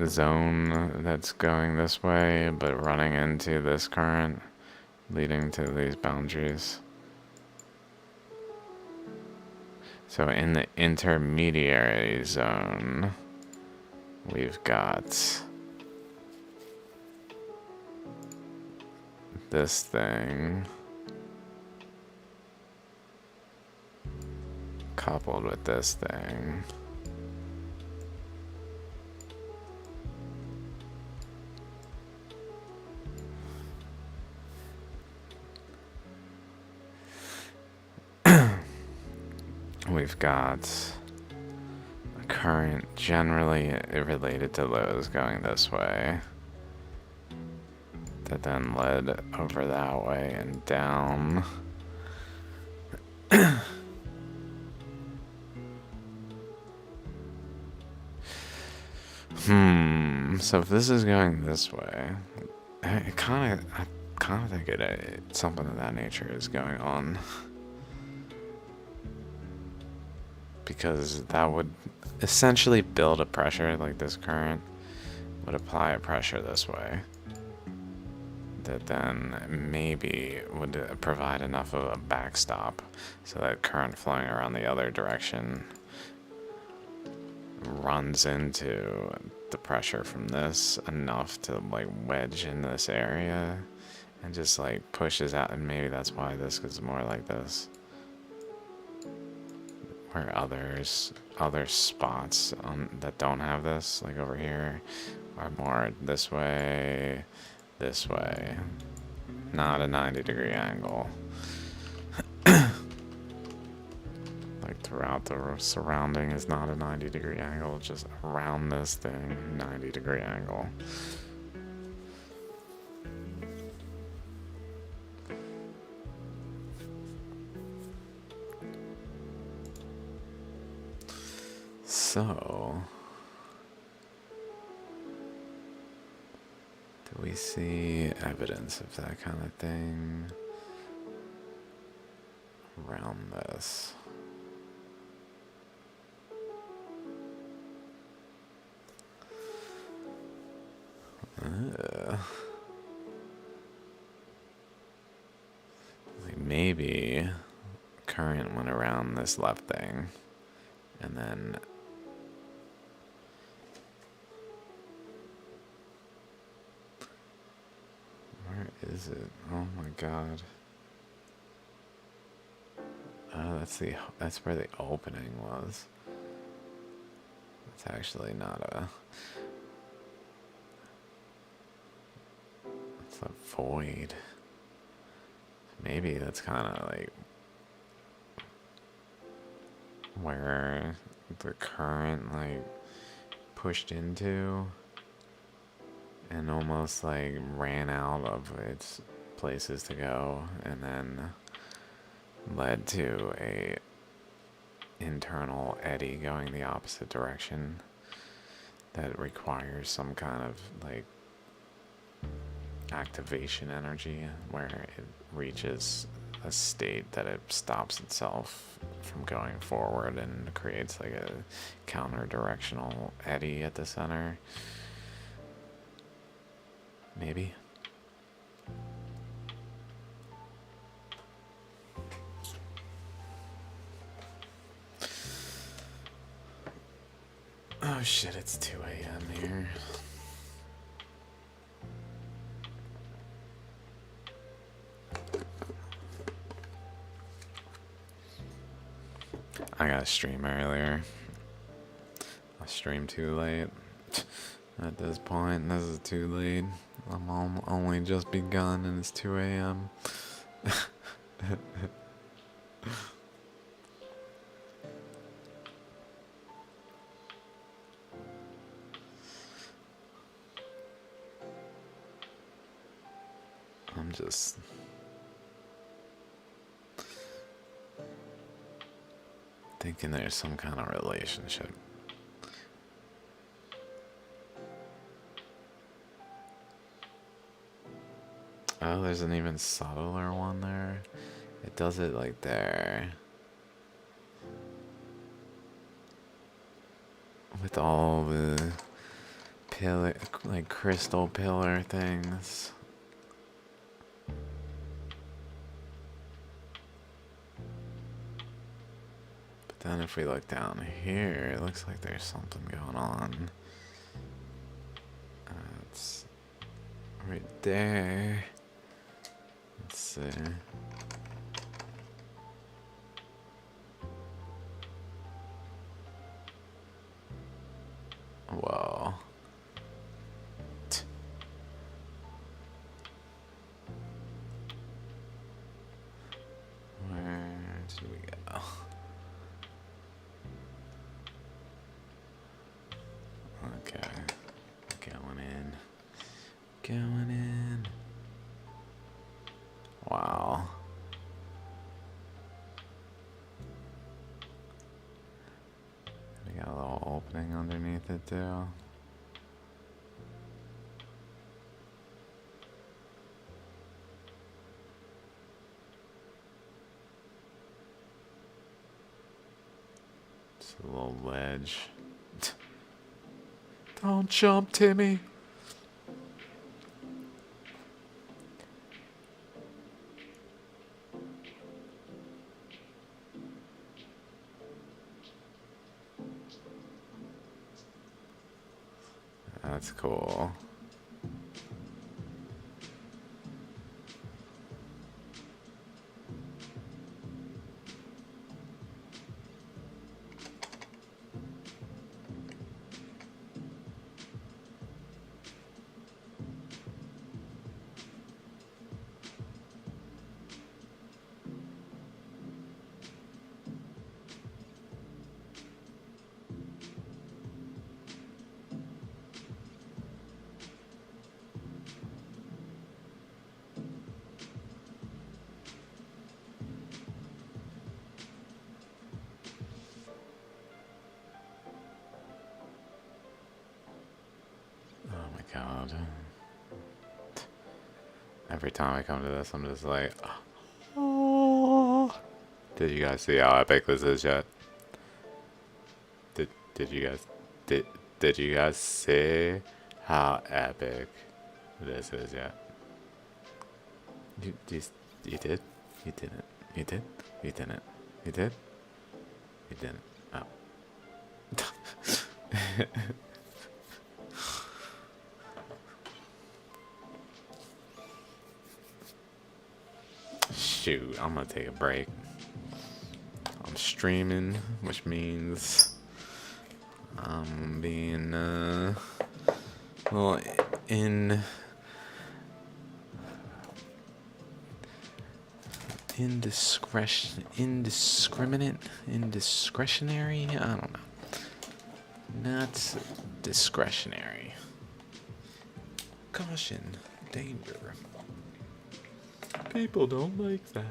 zone that's going this way, but running into this current, leading to these boundaries. So in the intermediary zone, we've got this thing coupled with this thing. We've got a current generally related to those going this way that then led over that way and down. So if this is going this way, I kind of think something of that nature is going on. Because that would essentially build a pressure, like this current would apply a pressure this way. That then maybe would provide enough of a backstop so that current flowing around the other direction runs into the pressure from this enough to like wedge in this area and just like pushes out, and maybe that's why this is more like this, where other spots that don't have this, like over here, are more this way, not a 90-degree angle. Like throughout the surrounding is not a 90-degree angle, just around this thing, 90-degree angle. So, do we see evidence of that kind of thing around this? Like maybe current went around this left thing, and then where is it? Oh my god. Oh, that's where the opening was. It's actually not it's a void. Maybe that's kind of like where the current like pushed into and almost like ran out of its places to go, and then led to a internal eddy going the opposite direction that requires some kind of like activation energy where it reaches a state that it stops itself from going forward and creates like a counter-directional eddy at the center. Maybe. Oh shit, it's 2 a.m. here. I got to stream earlier. I streamed too late. At this point, this is too late. I'm only just begun and it's 2 a.m. I'm just thinking there's some kind of relationship. Oh, there's an even subtler one there. It does it like there. With all the pillar, like crystal pillar things. But then if we look down here, it looks like there's something going on. It's right there. Let's see. Whoa. Where did we go? Okay. Going in. Going in. Wow. We got a little opening underneath it too. It's a little ledge. Don't jump, Timmy. That's cool. Oh my god. Every time I come to this, I'm just like, oh. Did you guys see how epic this is yet? Did you guys did you guys see how epic this is yet? You did? You didn't. You did? You didn't. You did? You didn't. Oh. Shoot, I'm gonna take a break. I'm streaming, which means I'm being well indiscretionary. I don't know. Not discretionary. Caution, danger. People don't like that.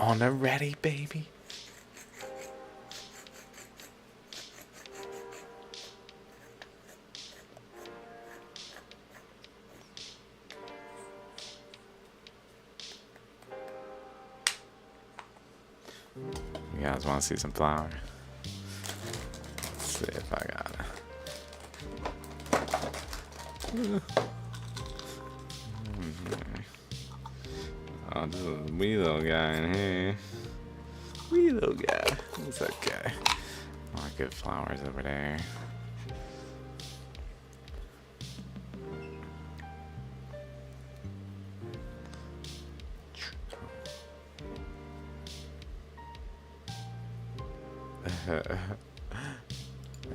on already, baby? You guys want to see some flower? Let's see if I got it. Oh, this is a wee little guy in here. Wee little guy. What's that guy? Oh, good flowers over there.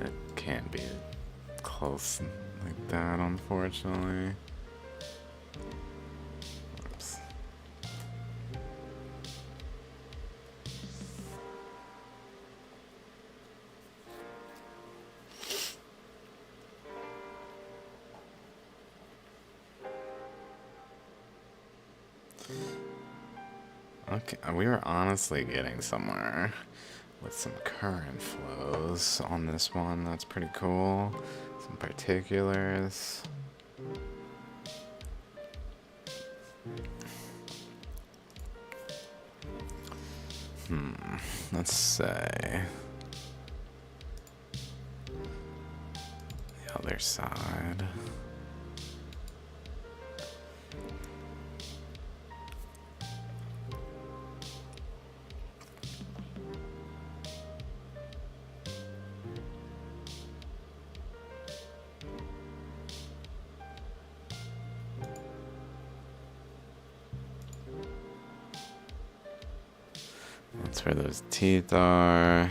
It can't be close like that, unfortunately. Oops. Okay, we were honestly getting somewhere with some current flows on this one. That's pretty cool. Some particulars. Let's say the other side. That's where those teeth are.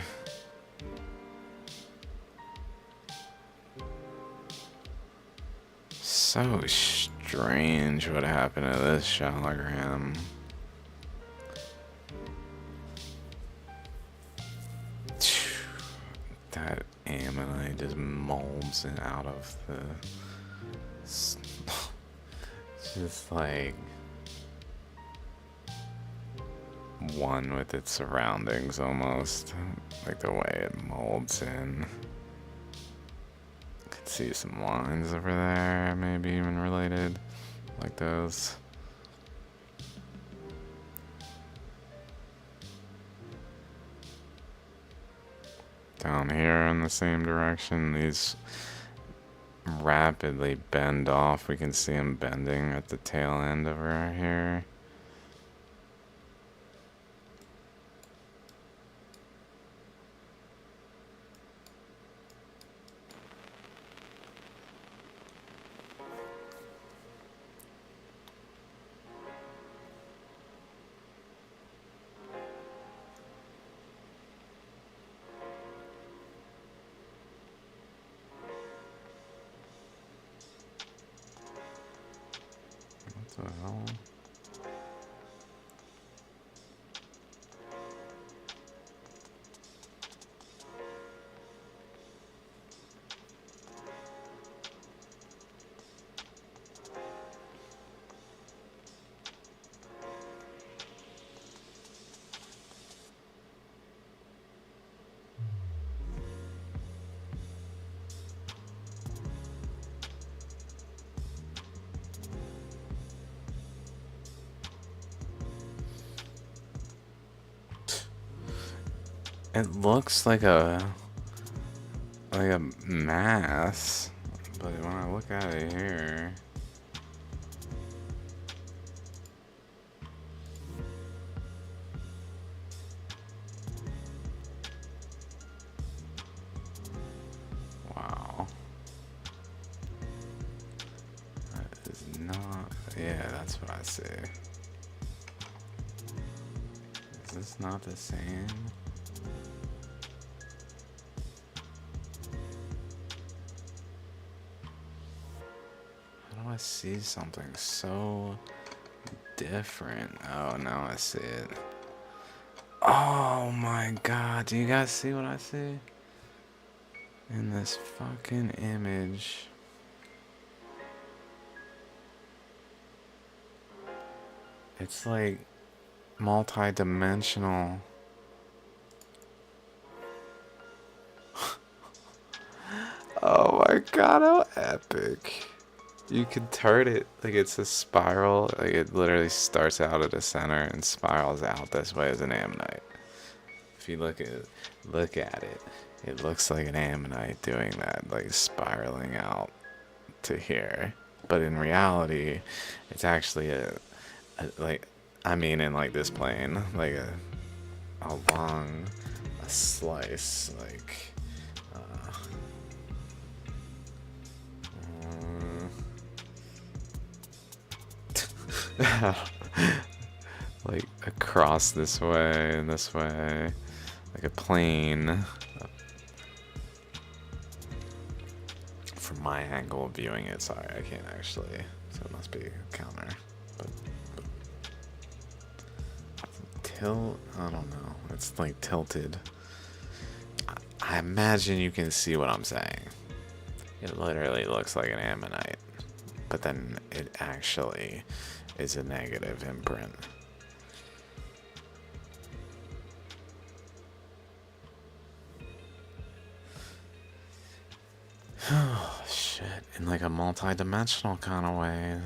So strange what happened to this Shaligram. That ammonite just molds it out of the... It's just like... one with its surroundings almost. Like the way it molds in. Could see some lines over there, maybe even related. Like those. Down here in the same direction, these rapidly bend off. We can see them bending at the tail end over here. What the hell? It looks like a mass, but when I look at it here, wow, that is not. Yeah, that's what I see. Is this not the same? I see something so different. Oh, now I see it. Oh my god, do you guys see what I see? In this fucking image. It's like multi-dimensional. Oh my god, how epic. You can turn it like it's a spiral. Like it literally starts out at the center and spirals out this way as an ammonite. If you look at it, it looks like an ammonite doing that, like spiraling out to here. But in reality, it's actually like, I mean, in like this plane, like along a slice, like like across this way and this way, like a plane. From my angle of viewing it, sorry, I can't actually, so it must be a counter. But tilt, I don't know, it's like tilted. I imagine you can see what I'm saying. It literally looks like an ammonite, but then it actually is a negative imprint. Oh shit, in like a multi-dimensional kind of way.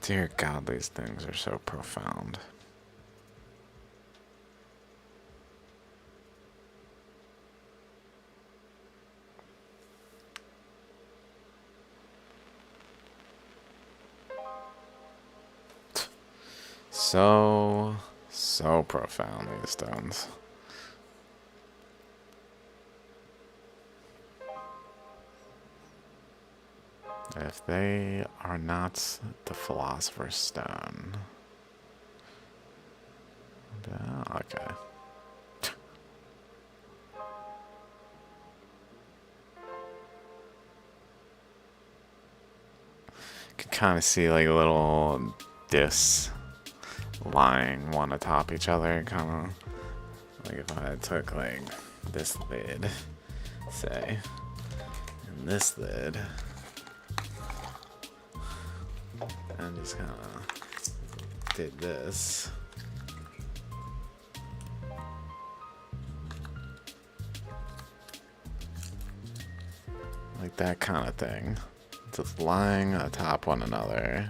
Dear God, these things are so profound. So profound, these stones. If they are not the Philosopher's Stone. Okay. Can kind of see like little discs lying one atop each other, kind of like if I took like this lid, say, and this lid, and just kind of did this. Like that kind of thing. Just lying atop one another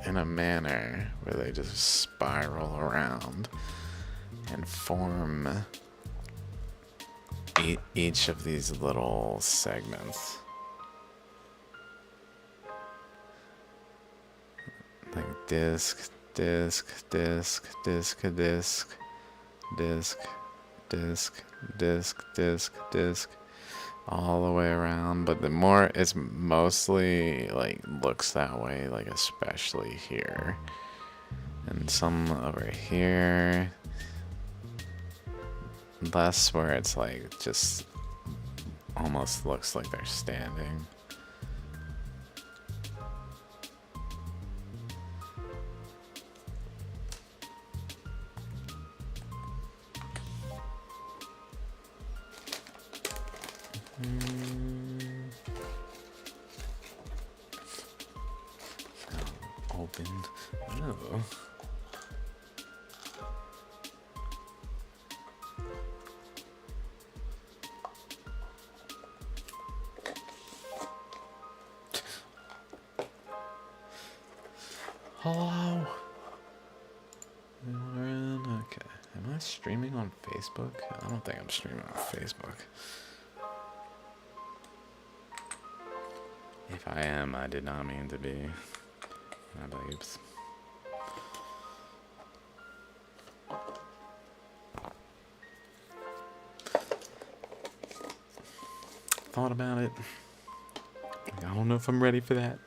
in a manner where they just spiral around and form each of these little segments. Like disc, disc, disc, disc, disc, disc, disc, disc, disc, disc, all the way around. But the more, it's mostly like looks that way, like especially here, and some over here. Less where it's like just almost looks like they're standing. Opened. Oh. Hello. Okay. Am I streaming on Facebook? I don't think I'm streaming on Facebook. If I am, I did not mean to be. My babes. Thought about it. I don't know if I'm ready for that.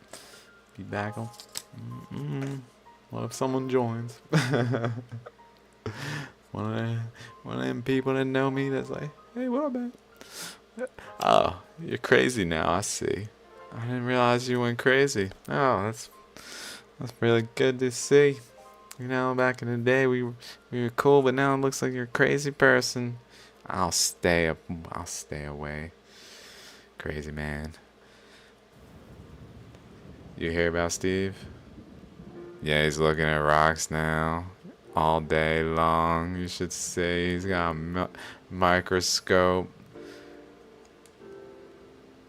Be back on. What if someone joins? one of them people that know me that's like, hey, what up, man? Oh, you're crazy now. I see. I didn't realize you went crazy. Oh, that's really good to see. You know, back in the day we were cool, but now it looks like you're a crazy person. I'll stay away. Crazy man. You hear about Steve? Yeah, he's looking at rocks now. All day long. You should say he's got a microscope.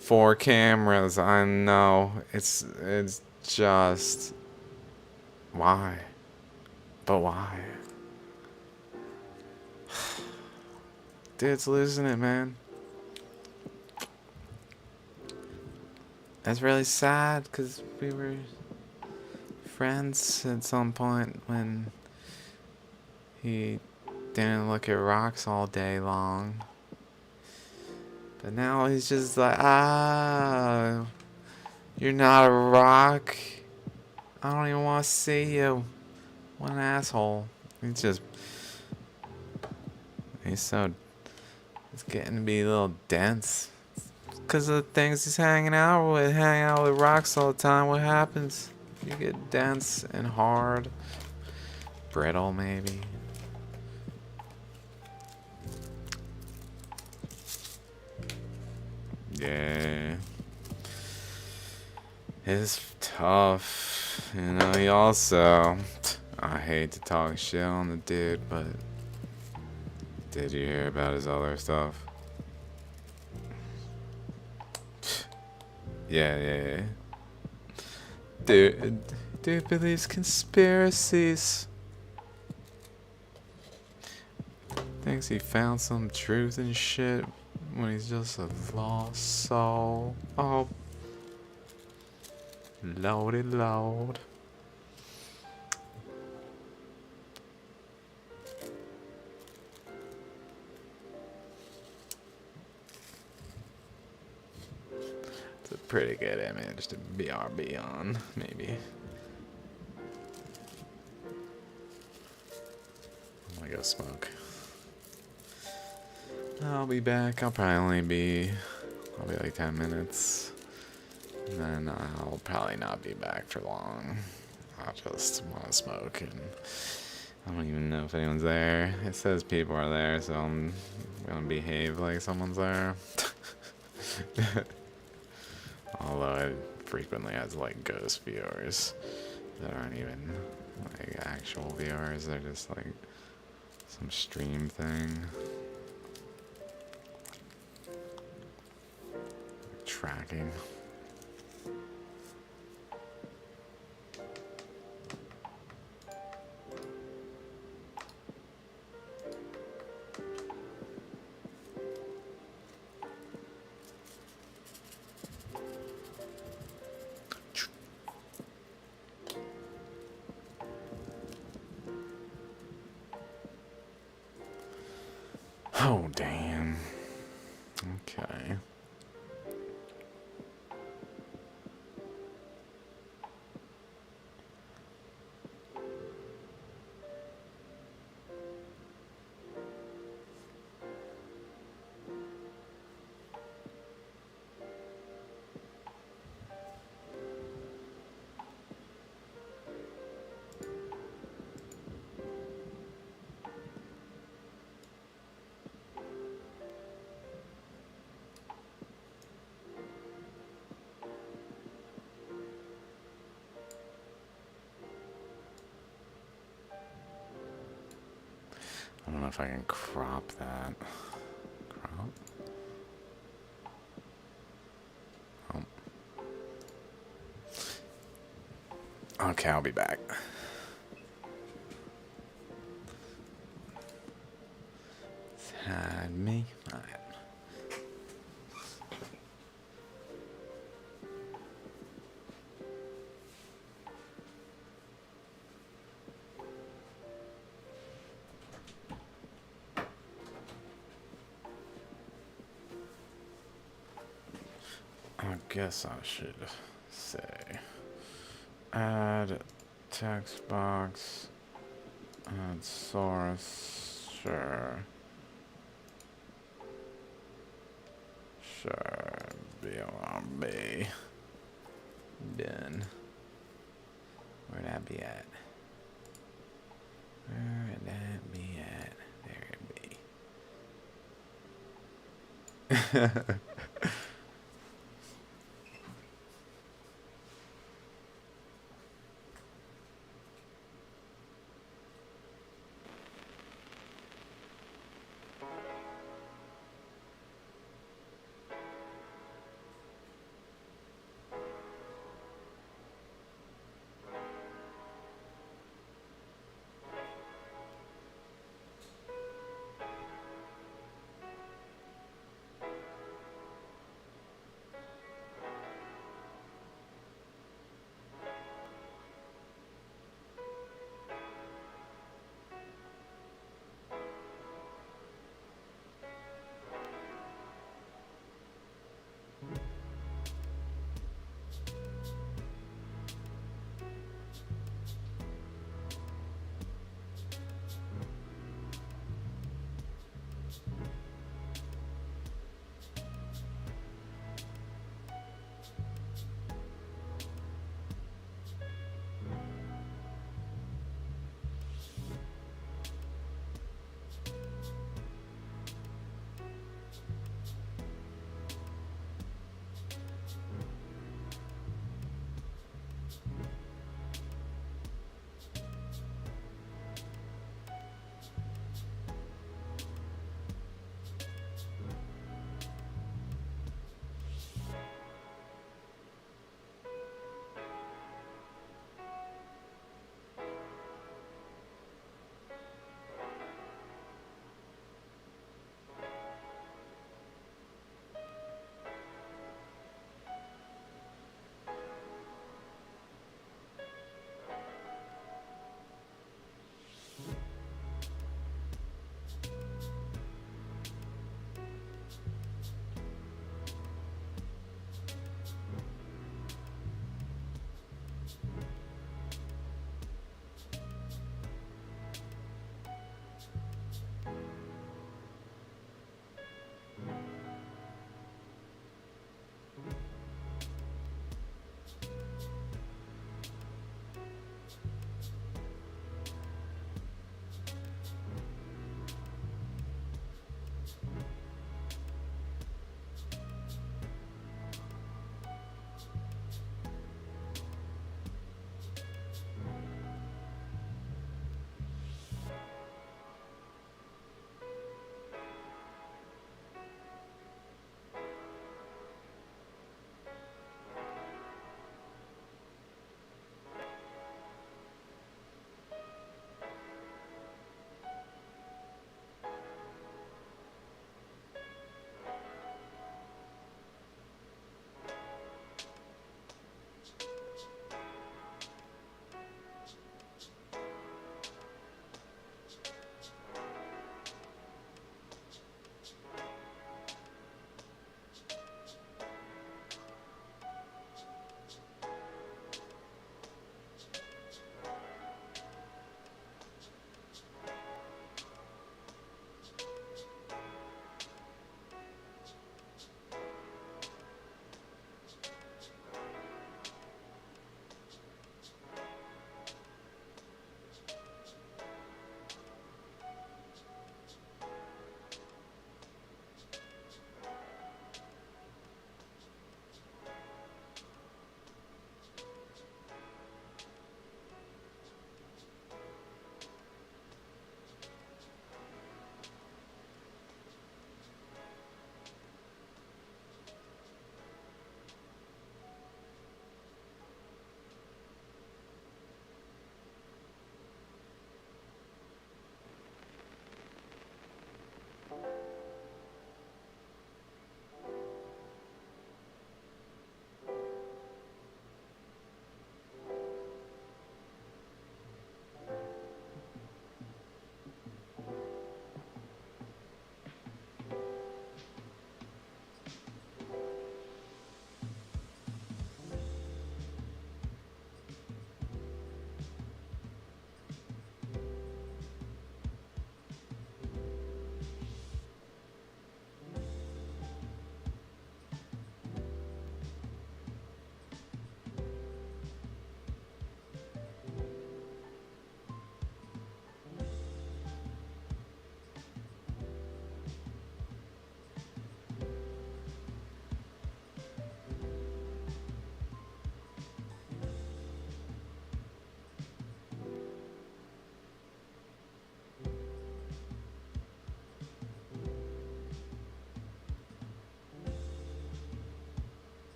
4 cameras. I know. It's just why? But why? Dude's losing it, man. That's really sad because we were friends at some point when he didn't look at rocks all day long. But now he's just like, you're not a rock. I don't even want to see you. What an asshole. It's getting to be a little dense. Because of the things he's hanging out with rocks all the time. What happens? You get dense and hard. Brittle, maybe. Yeah. It's tough. You know, he also... I hate to talk shit on the dude, but... Did you hear about his other stuff? Yeah. Dude believes conspiracies. Thinks he found some truth and shit when he's just a lost soul. Oh, Lordy Lord. It's a pretty good image to BRB on, maybe. I'm gonna go smoke. I'll be back. I'll be like 10 minutes. And then I'll probably not be back for long. I'll just want to smoke, and I don't even know if anyone's there. It says people are there, so I'm gonna behave like someone's there. Although it frequently has like ghost viewers that aren't even like actual viewers. They're just like some stream thing. Tracking. Oh, damn. Okay. I don't know if I can crop that. Crop? Oh. Okay, I'll be back. Had me. Alright. I guess I should say add text box, add source, sure, BRB, done. Where'd that be at? Where'd that be at? There it be.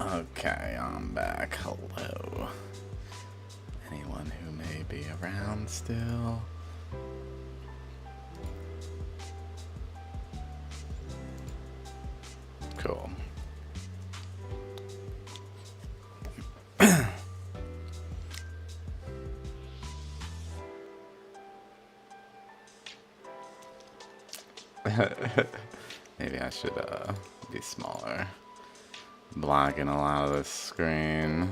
Okay, I'm back. Hello. Anyone who may be around still? Cool. Maybe I should be smaller. Blocking a lot of the screen.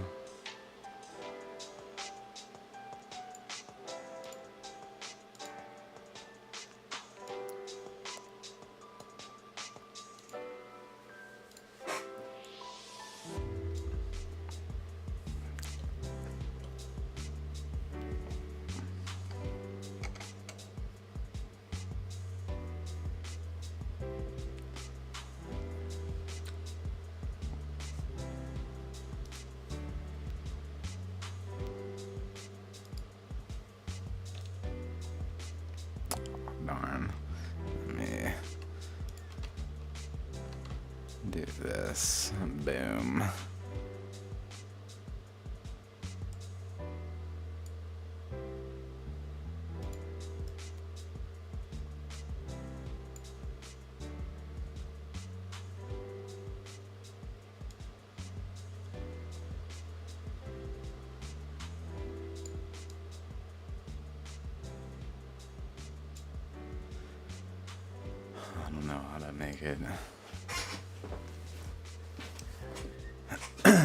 Do this. Boom. I don't know how to make it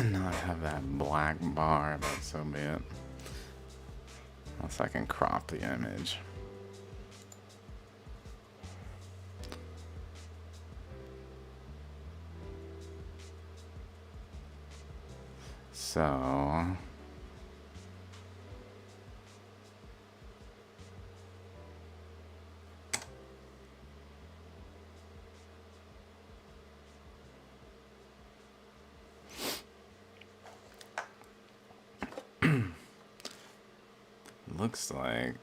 not have that black bar, but so be it. Unless I can crop the image. So looks like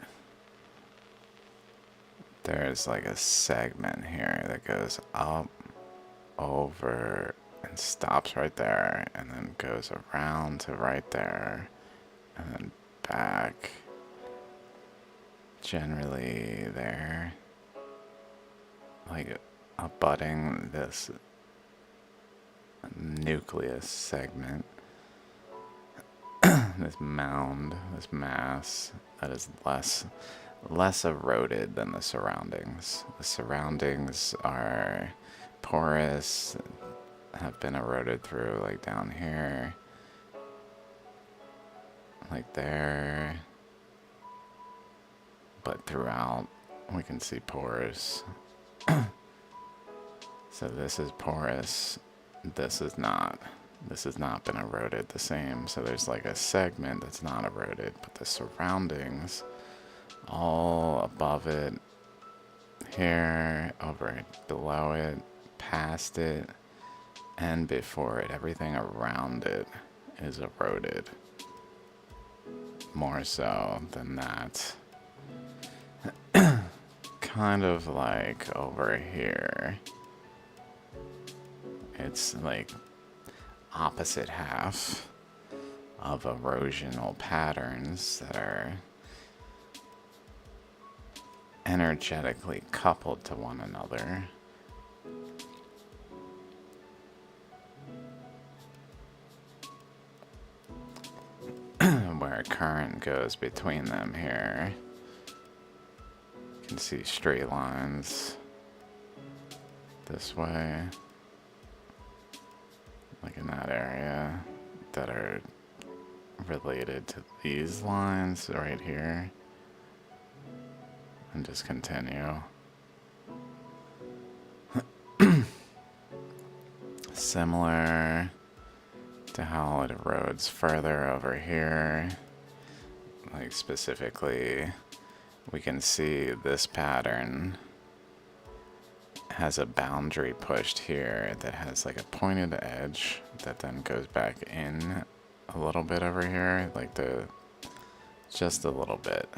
there's like a segment here that goes up, over, and stops right there, and then goes around to right there, and then back, generally there, like abutting this nucleus segment, this mound, this mass that is less eroded than the surroundings. The surroundings are porous, have been eroded through, like down here, like there, but throughout we can see pores. So this is porous, this is not. This has not been eroded the same, so there's like a segment that's not eroded, but the surroundings, all above it, here, over it, below it, past it, and before it, everything around it is eroded. More so than that. Kind of like over here. It's like opposite half of erosional patterns that are energetically coupled to one another. Where a current goes between them here. You can see straight lines this way, like in that area, that are related to these lines right here, and just continue. Similar to how it erodes further over here, like specifically, we can see this pattern has a boundary pushed here that has like a pointed edge that then goes back in a little bit over here, like just a little bit.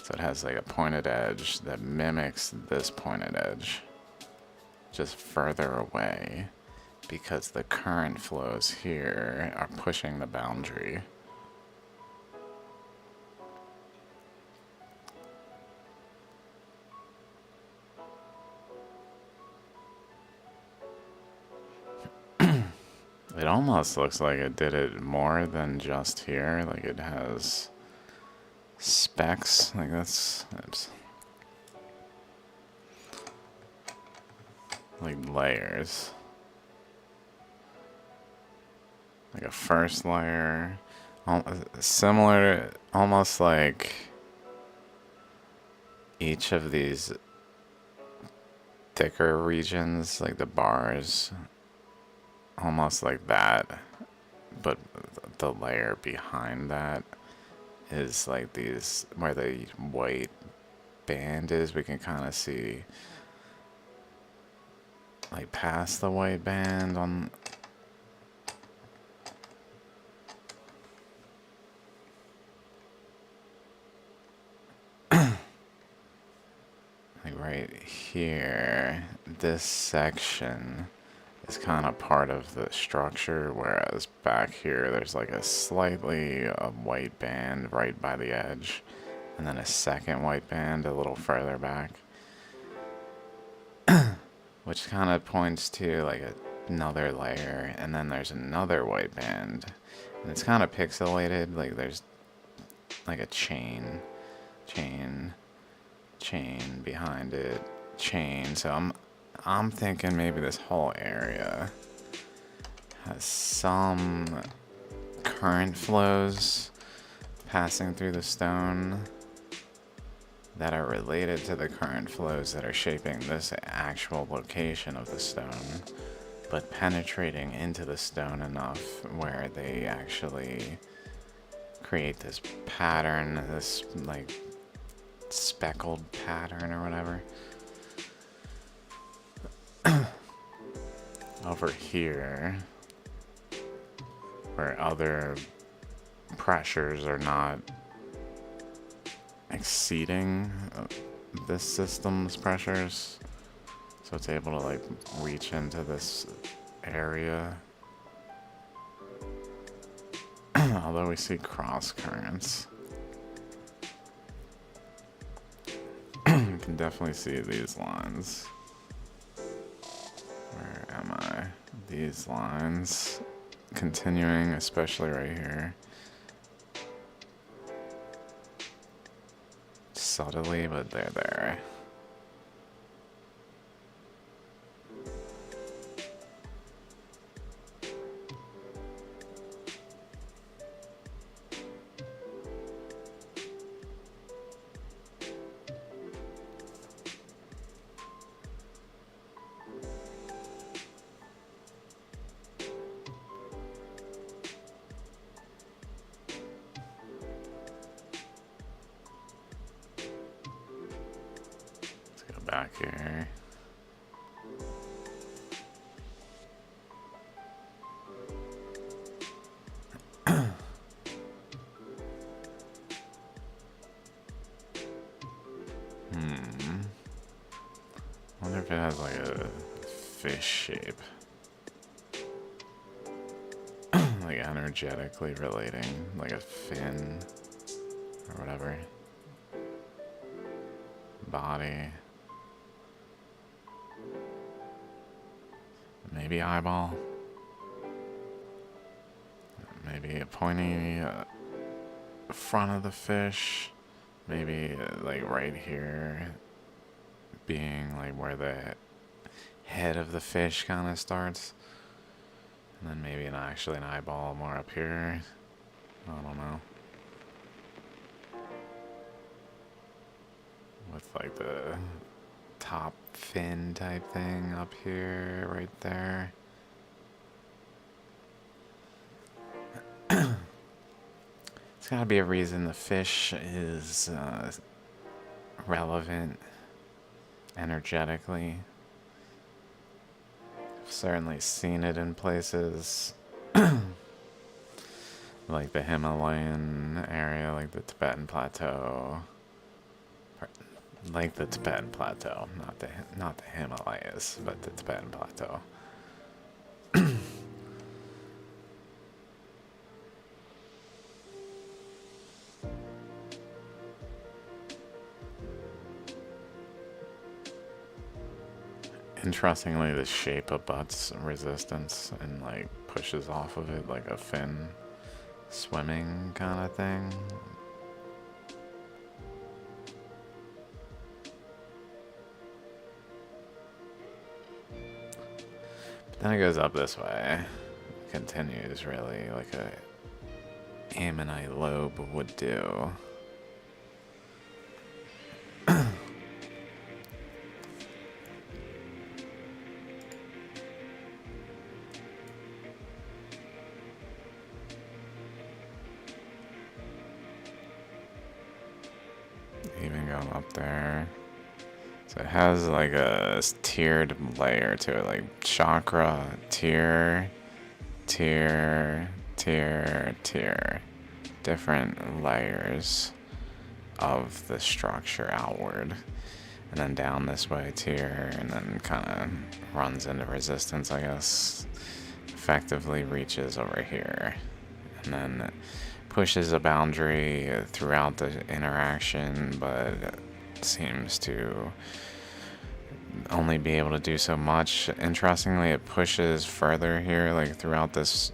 So it has like a pointed edge that mimics this pointed edge, just further away, because the current flows here are pushing the boundary. It almost looks like it did it more than just here, like it has specks, like that's like layers. Like a first layer, similar, almost like each of these thicker regions, like the bars, almost like that, but the layer behind that is like these, where the white band is, we can kind of see like past the white band on like right here, this section is kind of part of the structure, whereas back here there's like a slightly white band right by the edge, and then a second white band a little further back, which kind of points to like another layer, and then there's another white band, and it's kind of pixelated, like there's like a chain behind it, so I'm thinking maybe this whole area has some current flows passing through the stone that are related to the current flows that are shaping this actual location of the stone, but penetrating into the stone enough where they actually create this pattern, this like speckled pattern or whatever. Over here, where other pressures are not exceeding this system's pressures, so it's able to like reach into this area. Although we see cross currents, you can definitely see these lines. Where am I? These lines continuing, especially right here. Subtly, but they're there. Back here. Wonder if it has like a fish shape. Like energetically relating, like a fin or whatever. Body. Maybe eyeball. Maybe a pointy front of the fish. Maybe like right here being like where the head of the fish kind of starts. And then maybe actually an eyeball more up here. I don't know. With like the top fin type thing up here, right there. It's gotta be a reason the fish is relevant energetically. I've certainly seen it in places like the Himalayan area, like the Tibetan Plateau. Like the Tibetan Plateau, not the Himalayas, but the Tibetan Plateau. Interestingly, the shape abuts resistance and like pushes off of it like a fin swimming kind of thing. Then it goes up this way. Continues really like a ammonite lobe would do. Even going up there. So it has like a tiered layer to it, like chakra, tier, tier, tier, tier. Different layers of the structure outward. and then down this way to here, and then kind of runs into resistance, I guess. Effectively reaches over here, and then pushes a boundary throughout the interaction, but seems to only be able to do so much. Interestingly, it pushes further here, like throughout this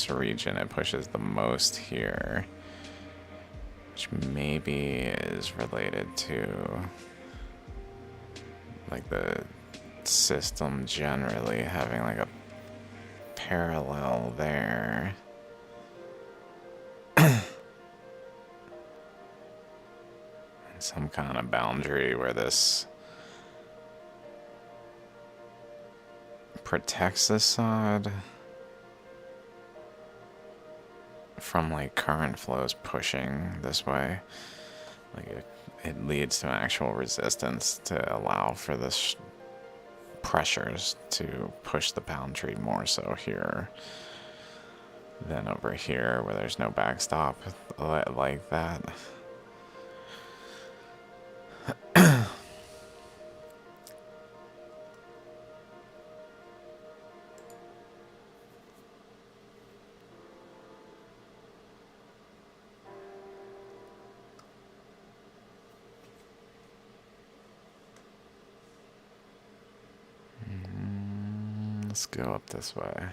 region, it pushes the most here, which maybe is related to like the system generally having like a parallel there. Some kind of boundary where this protects this side from like current flows pushing this way. Like it leads to an actual resistance to allow for this pressures to push the boundary more so here than over here where there's no backstop like that. Let's go up this way.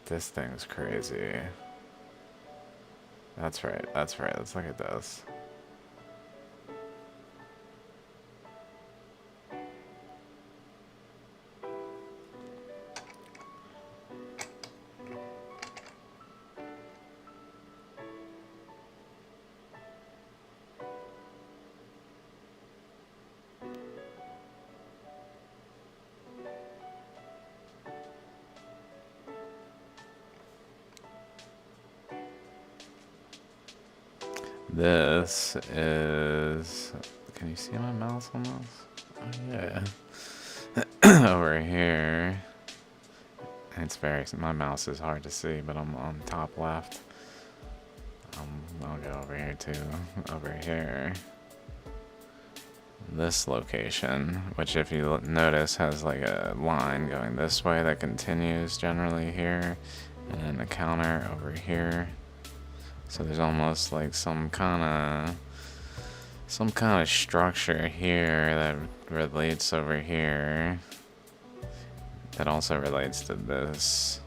This thing's crazy. That's right, that's right. Let's look at this. This is... Can you see my mouse on this? Oh, yeah. Over here. It's very... My mouse is hard to see, but I'm on top left. I'll go over here too. Over here. This location, which if you notice has like a line going this way that continues generally here. And then a counter over here. So there's almost like some kind of structure here that relates over here that also relates to this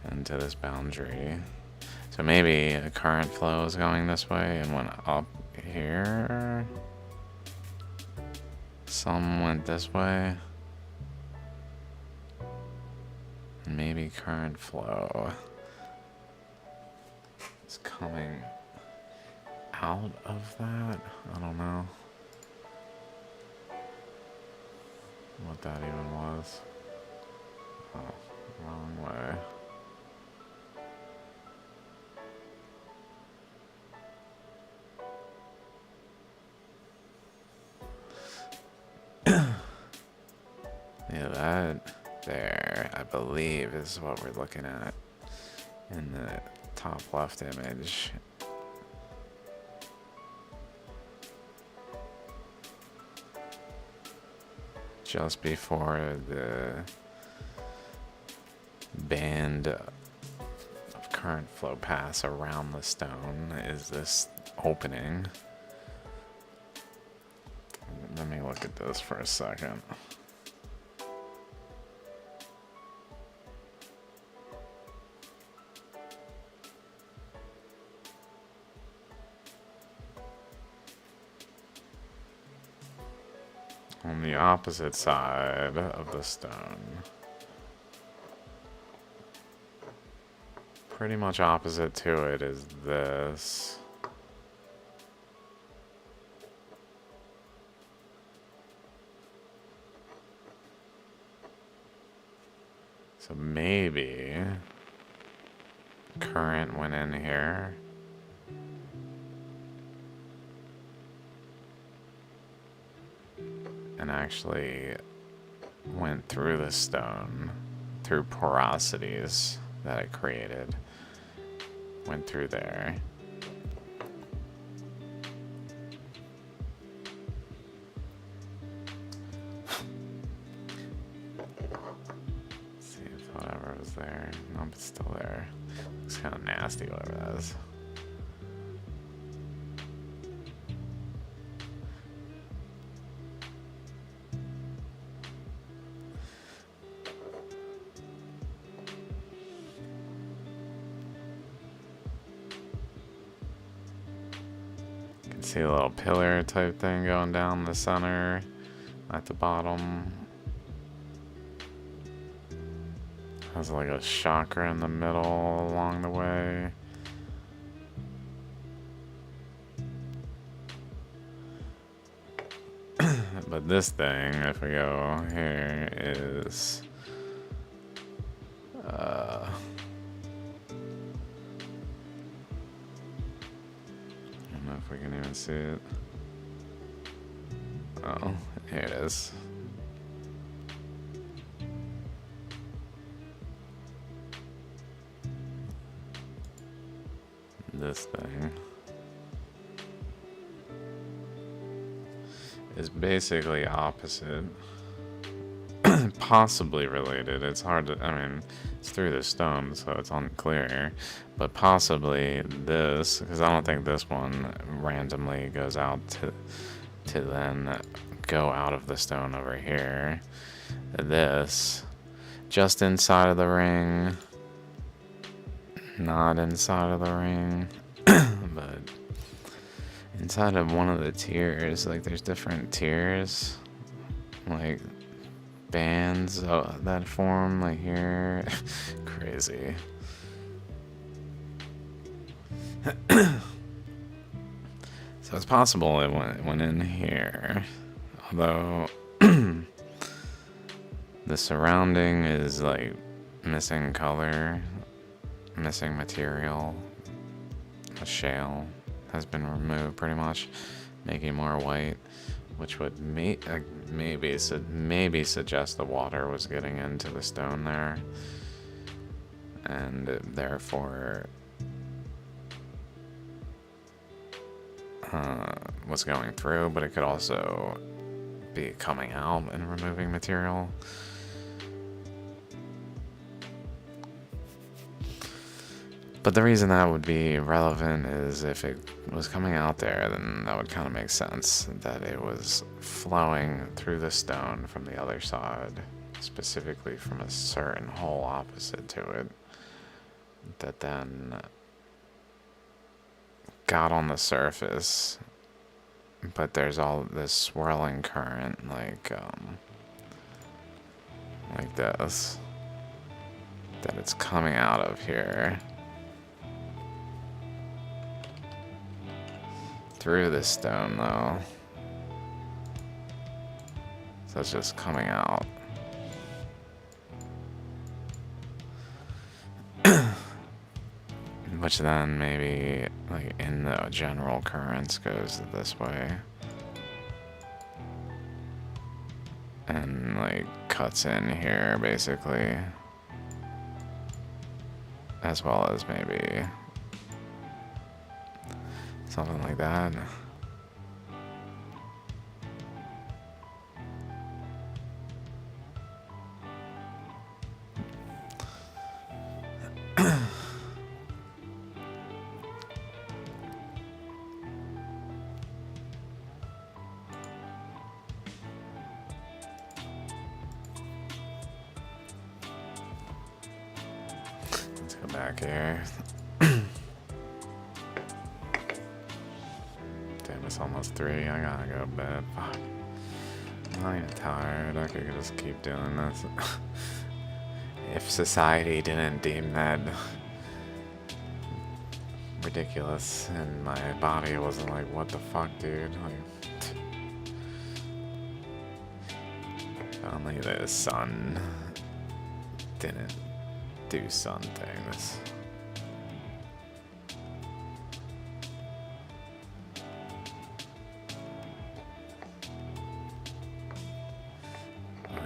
and to this boundary. So maybe a current flow is going this way and went up here. Some went this way. And maybe current flow coming out of that. I don't know what that even was. Oh, wrong way. Yeah, that there, I believe, is what we're looking at in the top left image. Just before the band of current flow pass around the stone is this opening. Let me look at this for a second. On the opposite side of the stone. Pretty much opposite to it is this. So maybe current went in here. And actually went through the stone, through porosities that it created. Went through there. Whatever was there. Nope, it's still there. Looks kind of nasty, whatever that is. You can see a little pillar type thing going down the center at the bottom. Has like a chakra in the middle along the way. But this thing, if we go here, is I don't know if we can even see it. Oh, here it is. This thing is basically opposite. Possibly related. It's hard to, I mean, it's through the stone, so it's unclear. But possibly this, because I don't think this one randomly goes out to then go out of the stone over here. This, just inside of the ring. Not inside of the ring, but inside of one of the tiers. Like, there's different tiers, like bands that form, like here. Crazy. So it's possible it went in here, although the surrounding is like missing color. Missing material. The shale has been removed pretty much, making it more white, which would maybe suggest the water was getting into the stone there, and therefore was going through, but it could also be coming out and removing material. But the reason that would be relevant is if it was coming out there, then that would kind of make sense that it was flowing through the stone from the other side, specifically from a certain hole opposite to it, that then got on the surface. But there's all this swirling current, like this, that it's coming out of here. Through this stone, though. So it's just coming out. Which then maybe, like, in the general currents goes this way. And, like, cuts in here, basically. As well as maybe something like that. Let's go back here. Damn, it's almost 3. I gotta go to bed. Fuck. I'm not even tired. I could just keep doing this. If society didn't deem that ridiculous and my body wasn't like, what the fuck, dude? Like, only the sun didn't do sun things.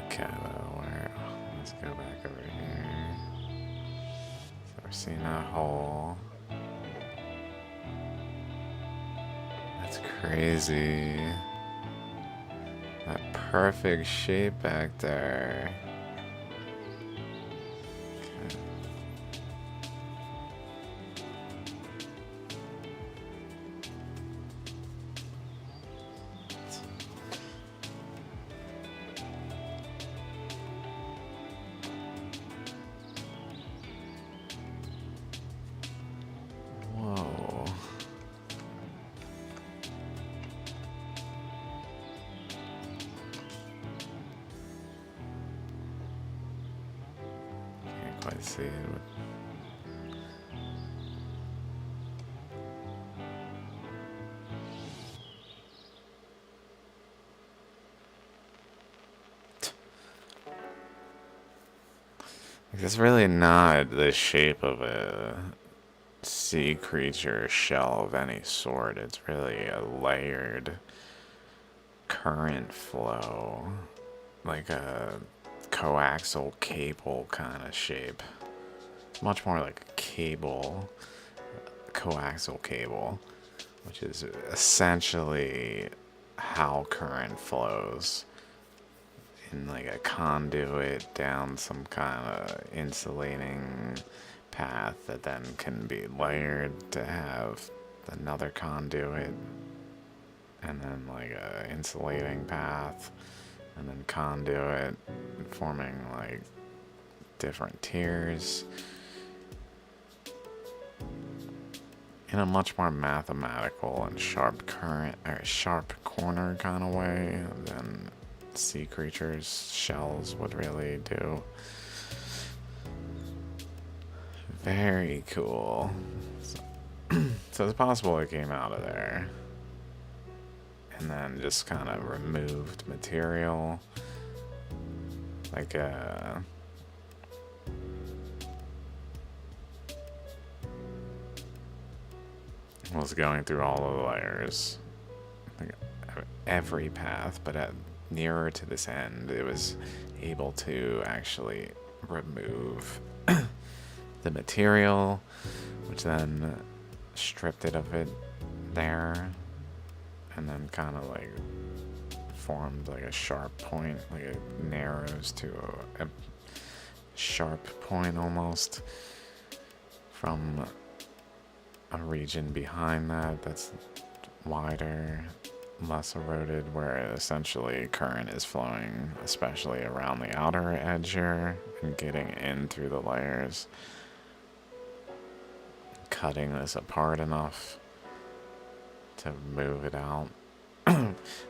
Okay, well, let's go back over here. So we're seeing that hole. That's crazy. That perfect shape back there. I see. It's really not the shape of a sea creature shell of any sort. It's really a layered current flow, like a coaxial cable kind of shape. It's much more like a cable, coaxial cable, which is essentially how current flows in like a conduit down some kind of insulating path that then can be layered to have another conduit and then like a insulating path and then conduit forming like different tiers in a much more mathematical and sharp current or sharp corner kind of way than sea creatures shells would really do. Very cool. So it's possible it came out of there and then just kind of removed material like was going through all of the layers, like every path, but at nearer to this end it was able to actually remove the material, which then stripped it of it there and then kind of like formed like a sharp point, like it narrows to a sharp point almost from a region behind that that's wider, less eroded, where essentially current is flowing, especially around the outer edge here and getting in through the layers, cutting this apart enough to move it out.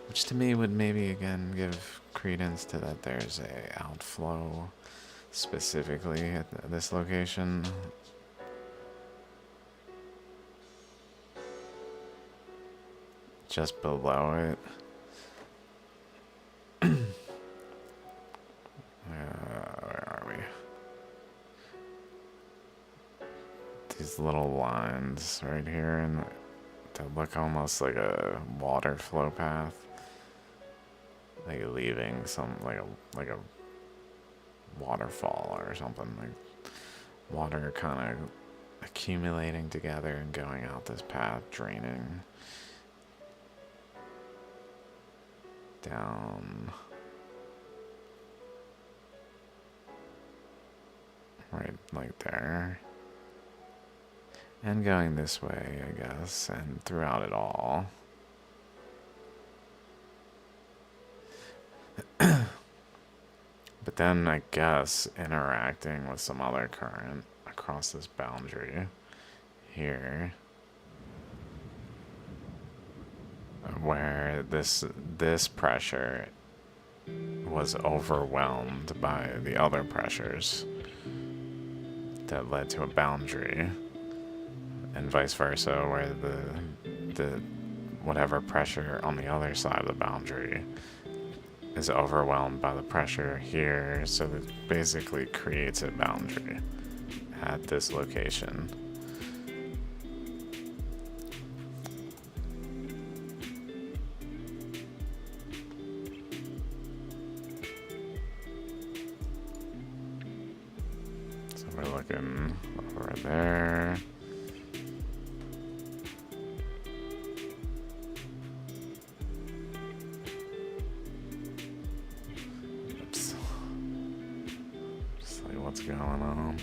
Which to me would maybe again give credence to that there's a outflow specifically at this location. Just below it. Where are we? These little lines right here and that look almost like a water flow path, like leaving some like a waterfall or something, like water kind of accumulating together and going out this path, draining down right like there. And going this way, I guess, and throughout it all. But then, I guess, interacting with some other current across this boundary here, where this pressure was overwhelmed by the other pressures that led to a boundary. And vice versa, where the whatever pressure on the other side of the boundary is overwhelmed by the pressure here, so it basically creates a boundary at this location. So we're looking over there. What's going on?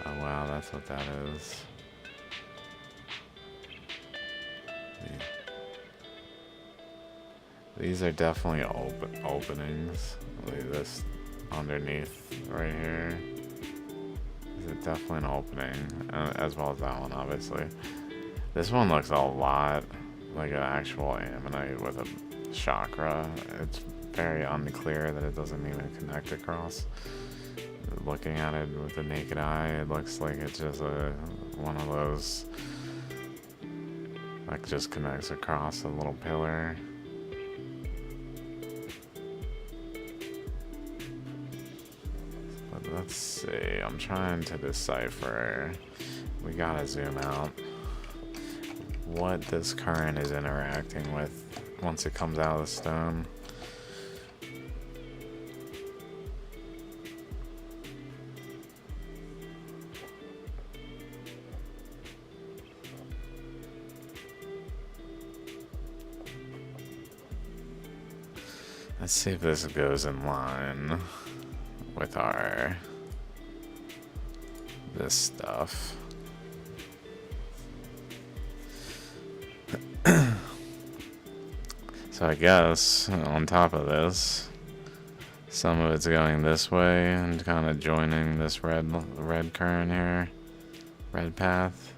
Oh wow, that's what that is. These are definitely openings. Like this underneath right here. It's definitely an opening, as well as that one, obviously. This one looks a lot like an actual ammonite with a chakra. It's very unclear that it doesn't even connect across. Looking at it with the naked eye, it looks like it's just one of those, like, just connects across a little pillar. But let's see, I'm trying to decipher. We gotta zoom out what this current is interacting with once it comes out of the stone. Let's see if this goes in line with this stuff. So I guess on top of this, some of it's going this way and kind of joining this red current here, red path.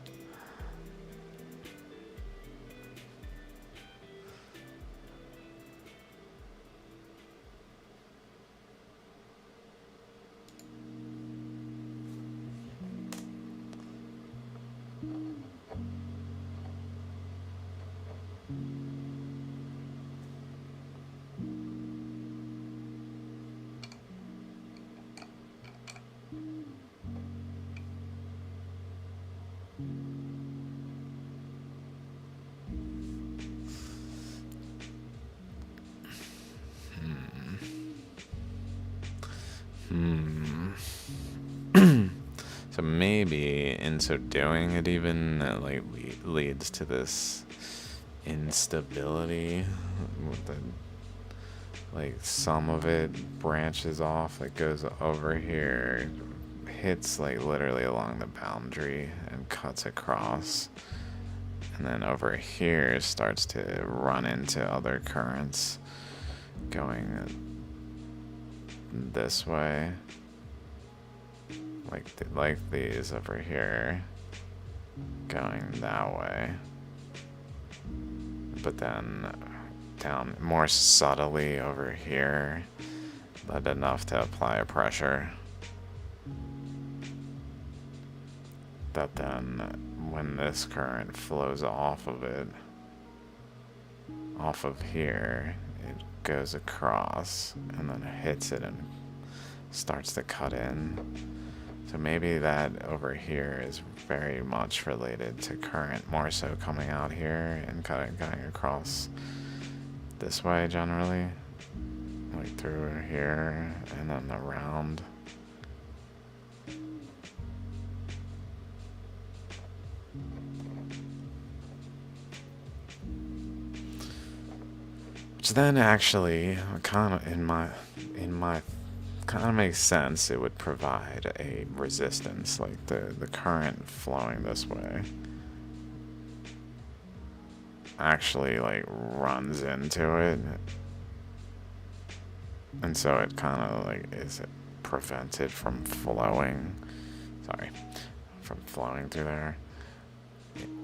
So maybe in so doing, it even like leads to this instability with the, like, some of it branches off. It goes over here, hits like literally along the boundary and cuts across, and then over here starts to run into other currents going this way, like these over here going that way, but then down more subtly over here, but enough to apply a pressure that then when this current flows off of it, off of here, it goes across and then hits it and starts to cut in. So maybe that over here is very much related to current, more so coming out here and going across this way generally, like through here and then around. Which then actually kind of in my kind of makes sense. It would provide a resistance, like the current flowing this way actually like runs into it, and so it kind of like is prevented from flowing through there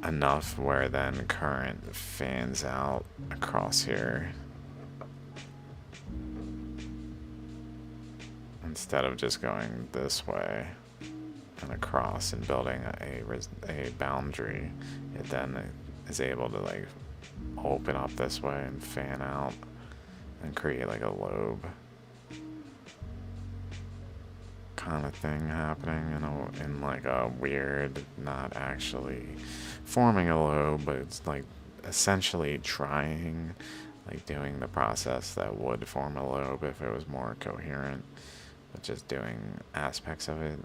enough where then current fans out across here instead of just going this way and across and building a boundary. It then is able to like open up this way and fan out and create like a lobe kind of thing happening in like a weird, not actually forming a lobe, but it's like essentially trying, like doing the process that would form a lobe if it was more coherent, but just doing aspects of it,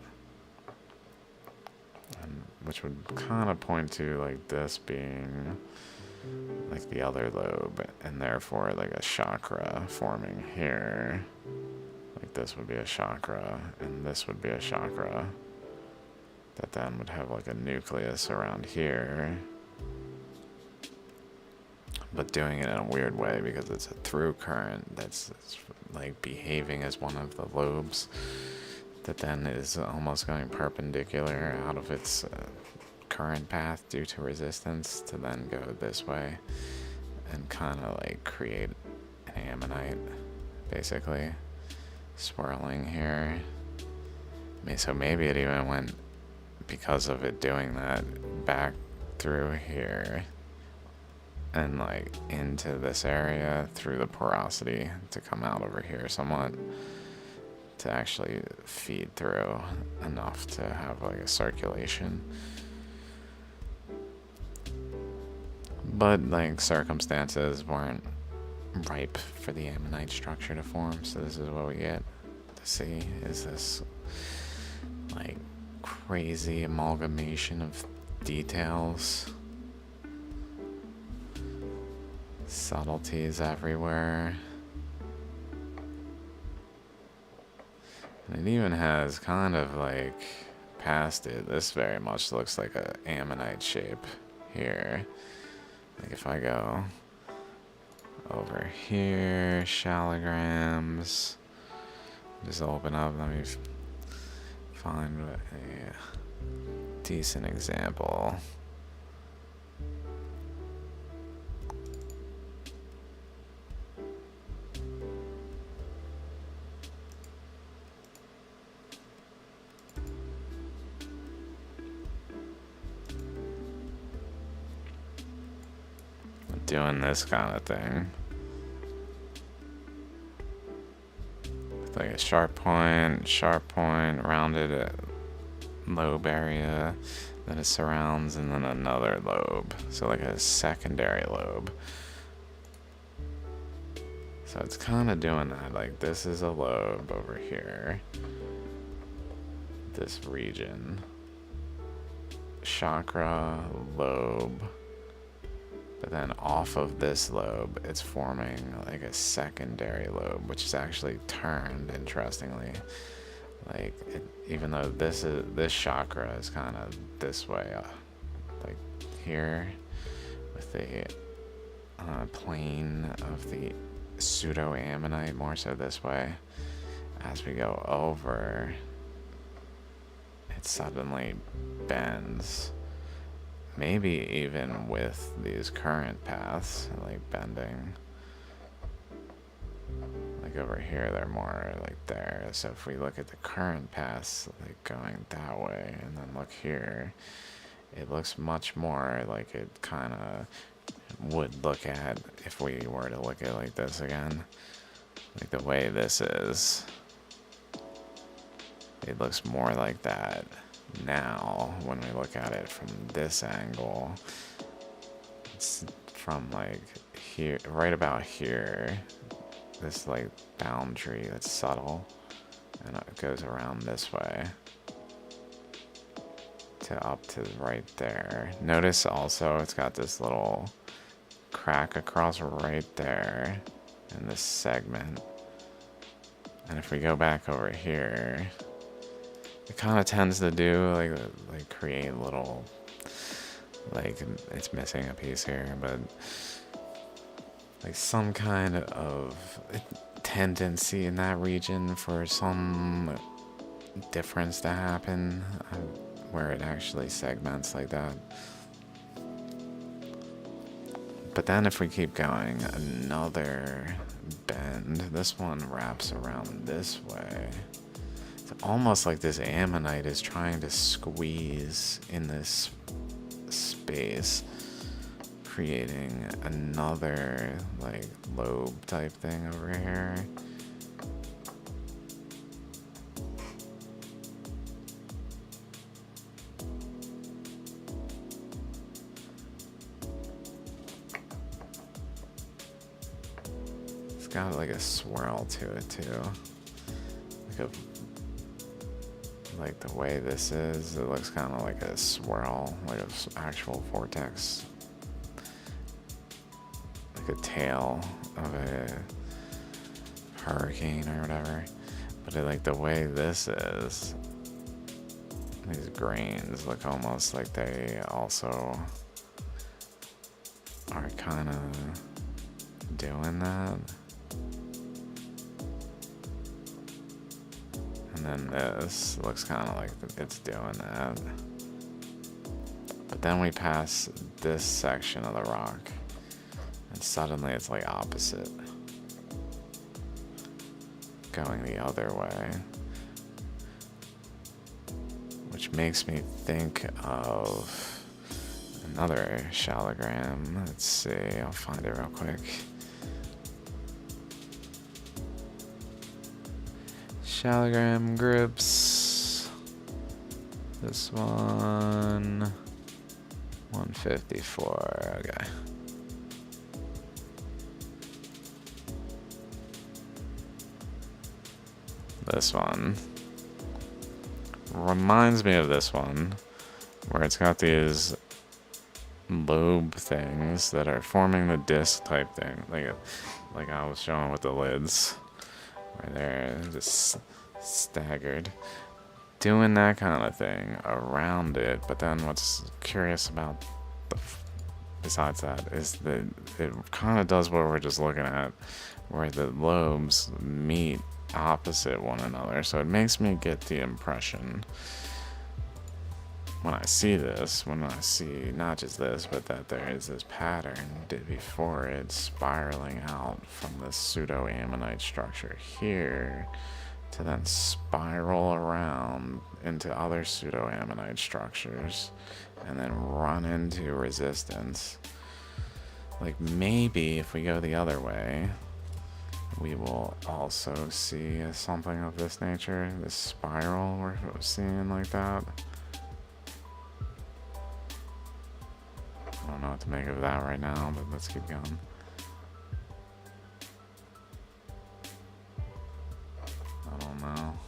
and which would kind of point to like this being like the other lobe, and therefore like a chakra forming here. Like this would be a chakra, and this would be a chakra that then would have like a nucleus around here, but doing it in a weird way because it's a through current that's like behaving as one of the lobes that then is almost going perpendicular out of its current path due to resistance to then go this way and kind of like create an ammonite, basically swirling here. So maybe it even went, because of it doing that, back through here and like into this area through the porosity to come out over here somewhat to actually feed through enough to have like a circulation. But like circumstances weren't ripe for the ammonite structure to form, so this is what we get to see, is this like crazy amalgamation of details, subtleties everywhere. And it even has kind of like past it, this very much looks like a ammonite shape here. Like if I go over here, Shaligrams, just open up, let me find a decent example. Doing this kind of thing. With like a sharp point, rounded lobe area, then it surrounds, and then another lobe. So like a secondary lobe. So it's kind of doing that. Like this is a lobe over here. This region. Chakra, lobe. But then off of this lobe, it's forming like a secondary lobe, which is actually turned, interestingly. Like, even though this chakra is kind of this way, like here, with the plane of the pseudo-ammonite, more so this way. As we go over, it suddenly bends. Maybe even with these current paths, like bending. Like over here, they're more like there. So if we look at the current paths, like going that way, and then look here, it looks much more like it kind of would look at if we were to look at it like this again. Like the way this is. It looks more like that. Now, when we look at it from this angle, it's from like here, right about here, this like boundary that's subtle, and it goes around this way to up to right there. Notice also it's got this little crack across right there in this segment. And if we go back over here, it kind of tends to do like create little, like it's missing a piece here, but like some kind of tendency in that region for some difference to happen where it actually segments like that. But then if we keep going, another bend, this one wraps around this way. It's almost like this ammonite is trying to squeeze in this space, creating another like lobe type thing over here. It's got like a swirl to it too. Like the way this is, it looks kind of like a swirl, like an actual vortex. Like a tail of a hurricane or whatever. But like the way this is, these grains look almost like they also are kind of doing that. then this looks kind of like it's doing that. But then we pass this section of the rock, and suddenly it's like opposite, going the other way. Which makes me think of another Shaligram. Let's see, I'll find it real quick. Shaligram grips. This one. 154. Okay. This one reminds me of this one, where it's got these lobe things that are forming the disc type thing, like I was showing with the lids, right there, just staggered, doing that kind of thing around it. But then what's curious about besides that is that it kind of does what we're just looking at, where the lobes meet opposite one another. So it makes me get the impression when I see this, when I see not just this, but that there is this pattern before it spiraling out from this pseudo-ammonite structure here to then spiral around into other pseudo-ammonite structures and then run into resistance. Like maybe if we go the other way, we will also see something of this nature, this spiral we're seeing like that. I don't know what to make of that right now, but let's keep going. I don't know.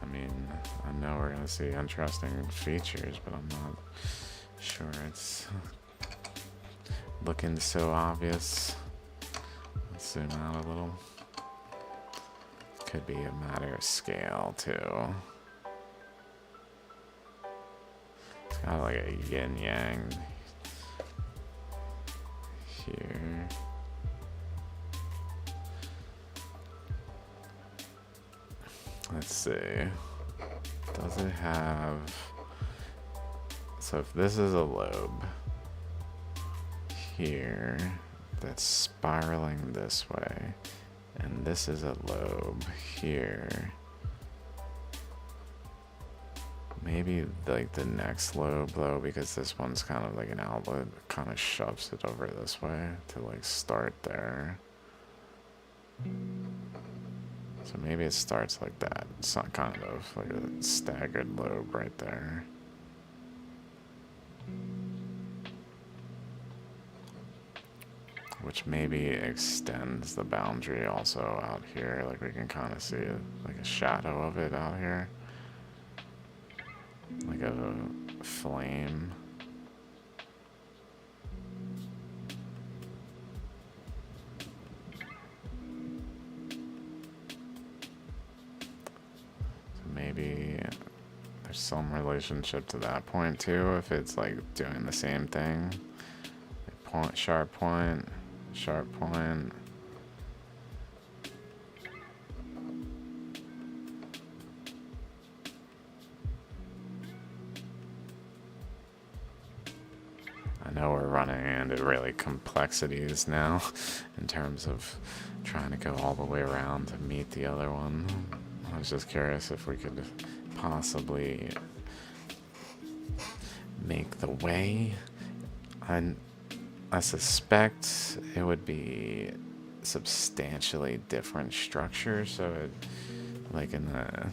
I mean, I know we're gonna see interesting features, but I'm not sure it's looking so obvious. Let's zoom out a little. Could be a matter of scale too. It's kind of like a yin yang here. Let's see. Does it have... So if this is a lobe here that's spiraling this way, and this is a lobe here, maybe like the next lobe though, because this one's kind of like an outlet, kind of shoves it over this way to like start there. So maybe it starts like that. It's not kind of like a staggered lobe right there. Which maybe extends the boundary also out here. Like we can kind of see like a shadow of it out here. Like a flame. Maybe there's some relationship to that point too, if it's like doing the same thing. Point, sharp point, sharp point. I know we're running into really complexities now in terms of trying to go all the way around to meet the other one. I was just curious if we could possibly make the way. I suspect it would be substantially different structure, so it, like in the,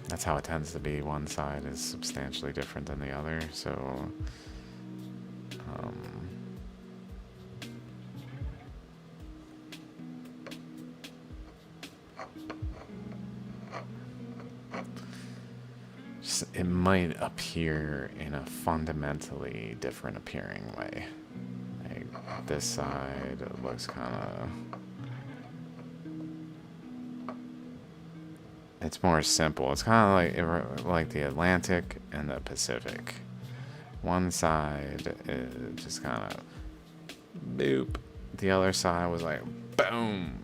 that's how it tends to be. One side is substantially different than the other, so it might appear in a fundamentally different appearing way. Like this side looks kind of... It's more simple. It's kind of like the Atlantic and the Pacific. One side is just kind of boop. The other side was like boom.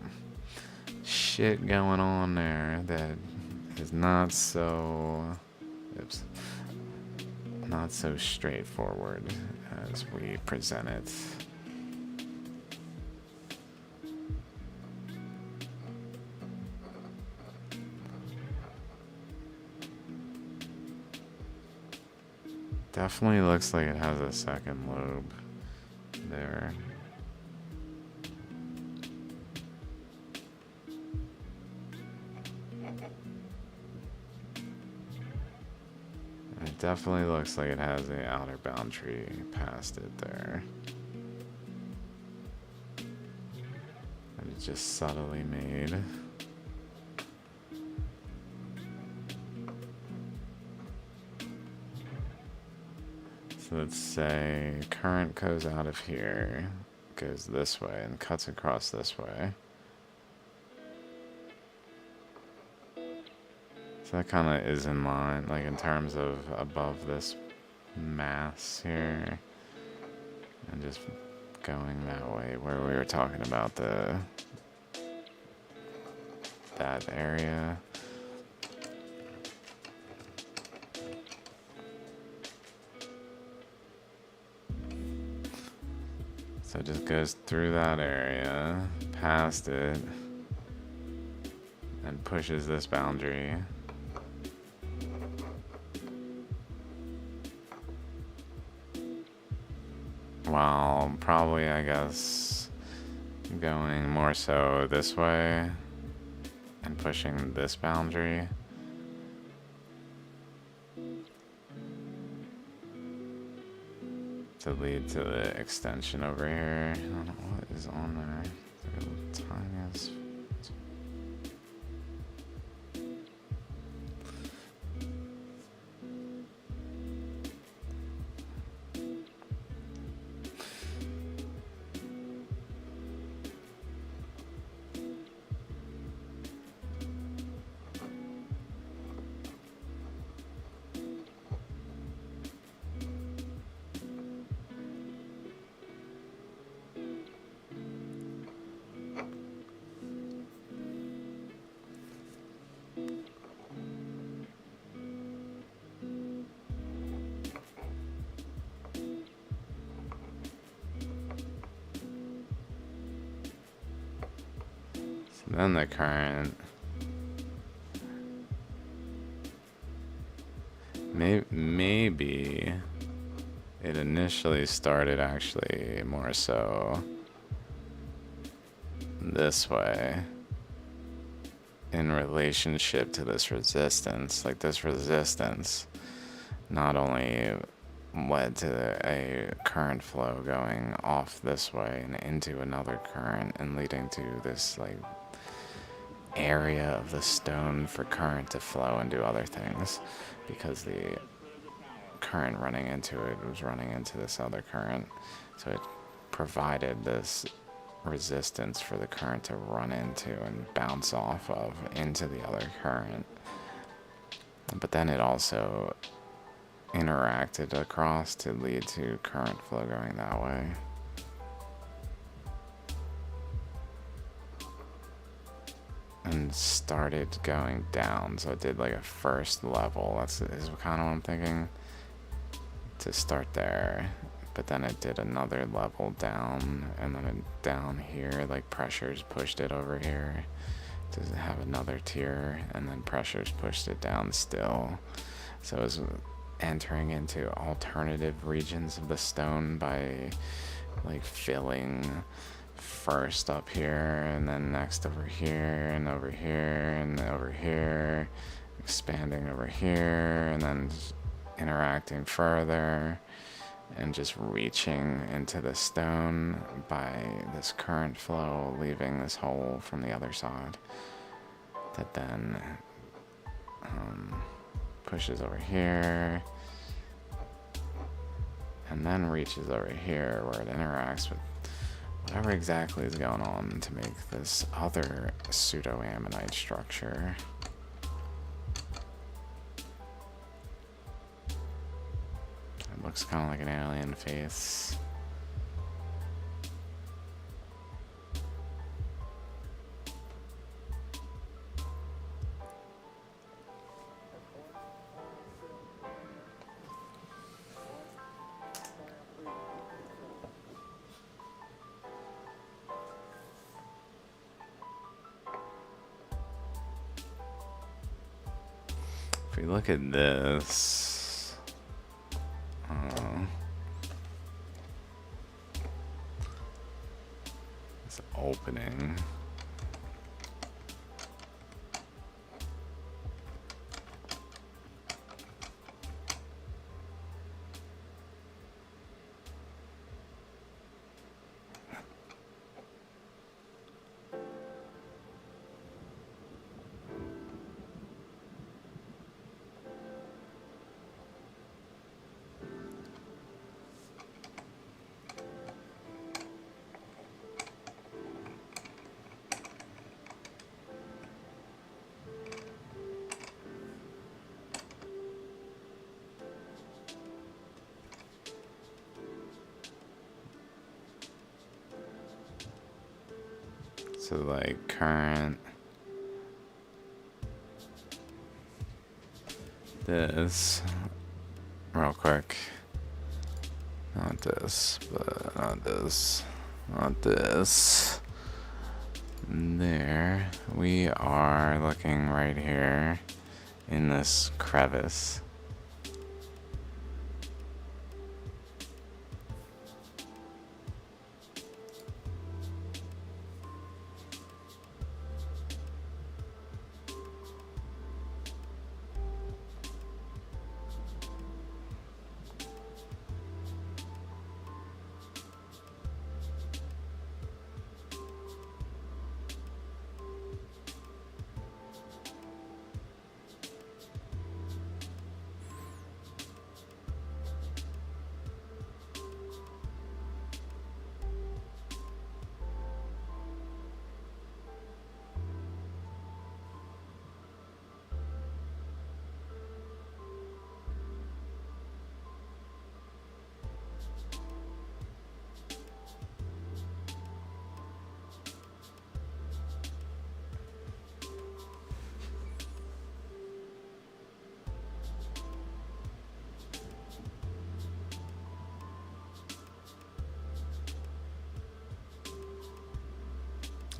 shit going on there that is not so, oops, not so straightforward as we present it. Definitely looks like it has a second lobe there. It definitely looks like it has the outer boundary past it there. And it's just subtly made. So let's say current goes out of here, goes this way, and cuts across this way. So that kind of is in line, like in terms of above this mass here. And just going that way where we were talking about that area. So it just goes through that area, past it, and pushes this boundary. While probably, I guess, going more so this way and pushing this boundary. To lead to the extension over here. I don't know what is on there. It's like a tiny ass. Then the current maybe it initially started actually more so this way in relationship to this resistance. Like this resistance not only led to a current flow going off this way and into another current and leading to this like area of the stone for current to flow and do other things, because the current running into it was running into this other current, so it provided this resistance for the current to run into and bounce off of into the other current. But then it also interacted across to lead to current flow going that way. And started going down, so it did like a first level. That's is kind of what I'm thinking, to start there. But then it did another level down, and then it down here, like pressures pushed it over here to have another tier, and then pressures pushed it down still. So it was entering into alternative regions of the stone by like filling first up here, and then next over here, and over here, and over here, expanding over here, and then interacting further, and just reaching into the stone by this current flow, leaving this hole from the other side that then pushes over here, and then reaches over here where it interacts with whatever exactly is going on to make this other pseudo-ammonite structure. It looks kind of like an alien face. we look at this, this opening. So like current, this, real quick, not this, but not this, not this, and there, we are looking right here in this crevice.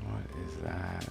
What is that?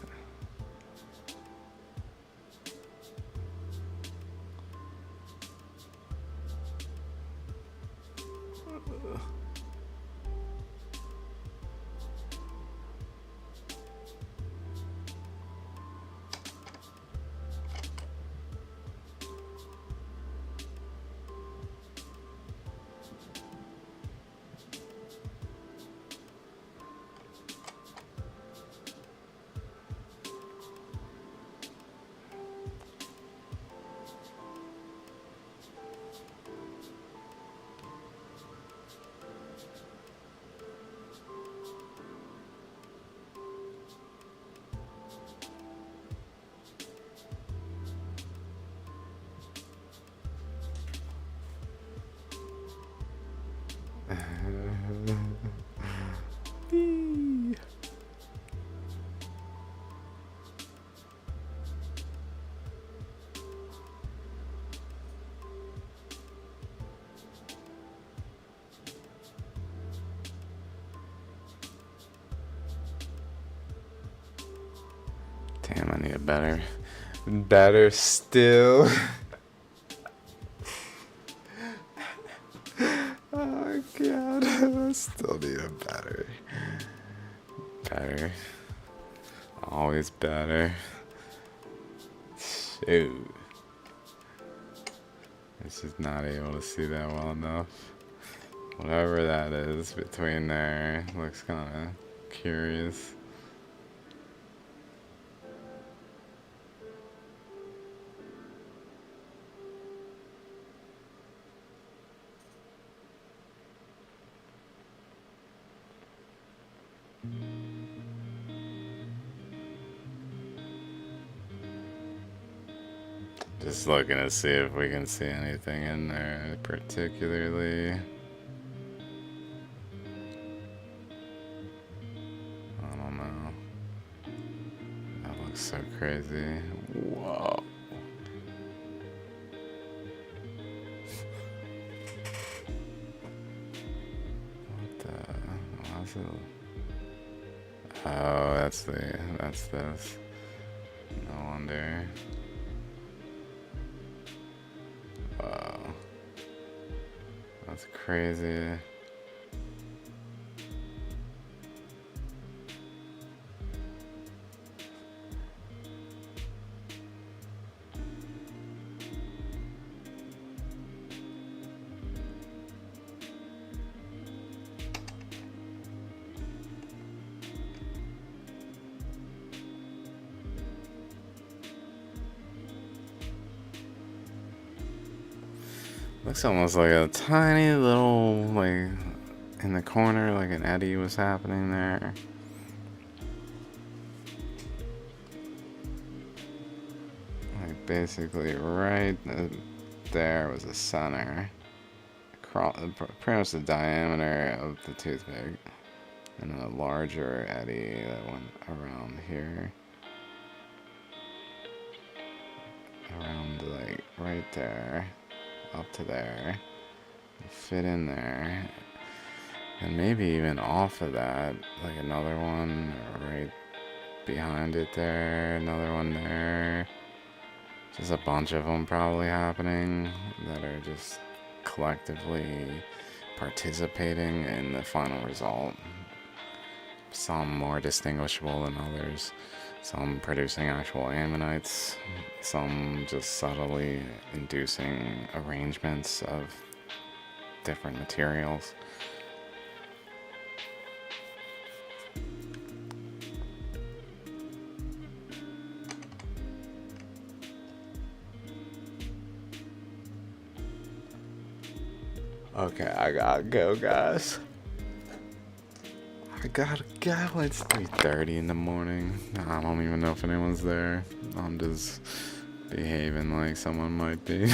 Damn, I need a better still. Oh god, I still need a better. Always better. Shoot. It's just not able to see that well enough. Whatever that is between there looks kind of curious. Just looking to see if we can see anything in there particularly. I don't know. That looks so crazy. Whoa. What the? What's it? Oh, that's this. No wonder. That's crazy. Looks almost like a tiny little, like, in the corner, like an eddy was happening there. Like, basically right there was a center. Pretty much the diameter of the toothpick. And a larger eddy that went around here. Around, like, right there. Up to there. Fit in there. And maybe even off of that, like another one right behind it there, another one there. Just a bunch of them probably happening that are just collectively participating in the final result. Some more distinguishable than others. Some producing actual ammonites. Some just subtly inducing arrangements of different materials. Okay, I gotta go, guys. I gotta go. It's 3:30 in the morning. I don't even know if anyone's there. I'm just behaving like someone might be.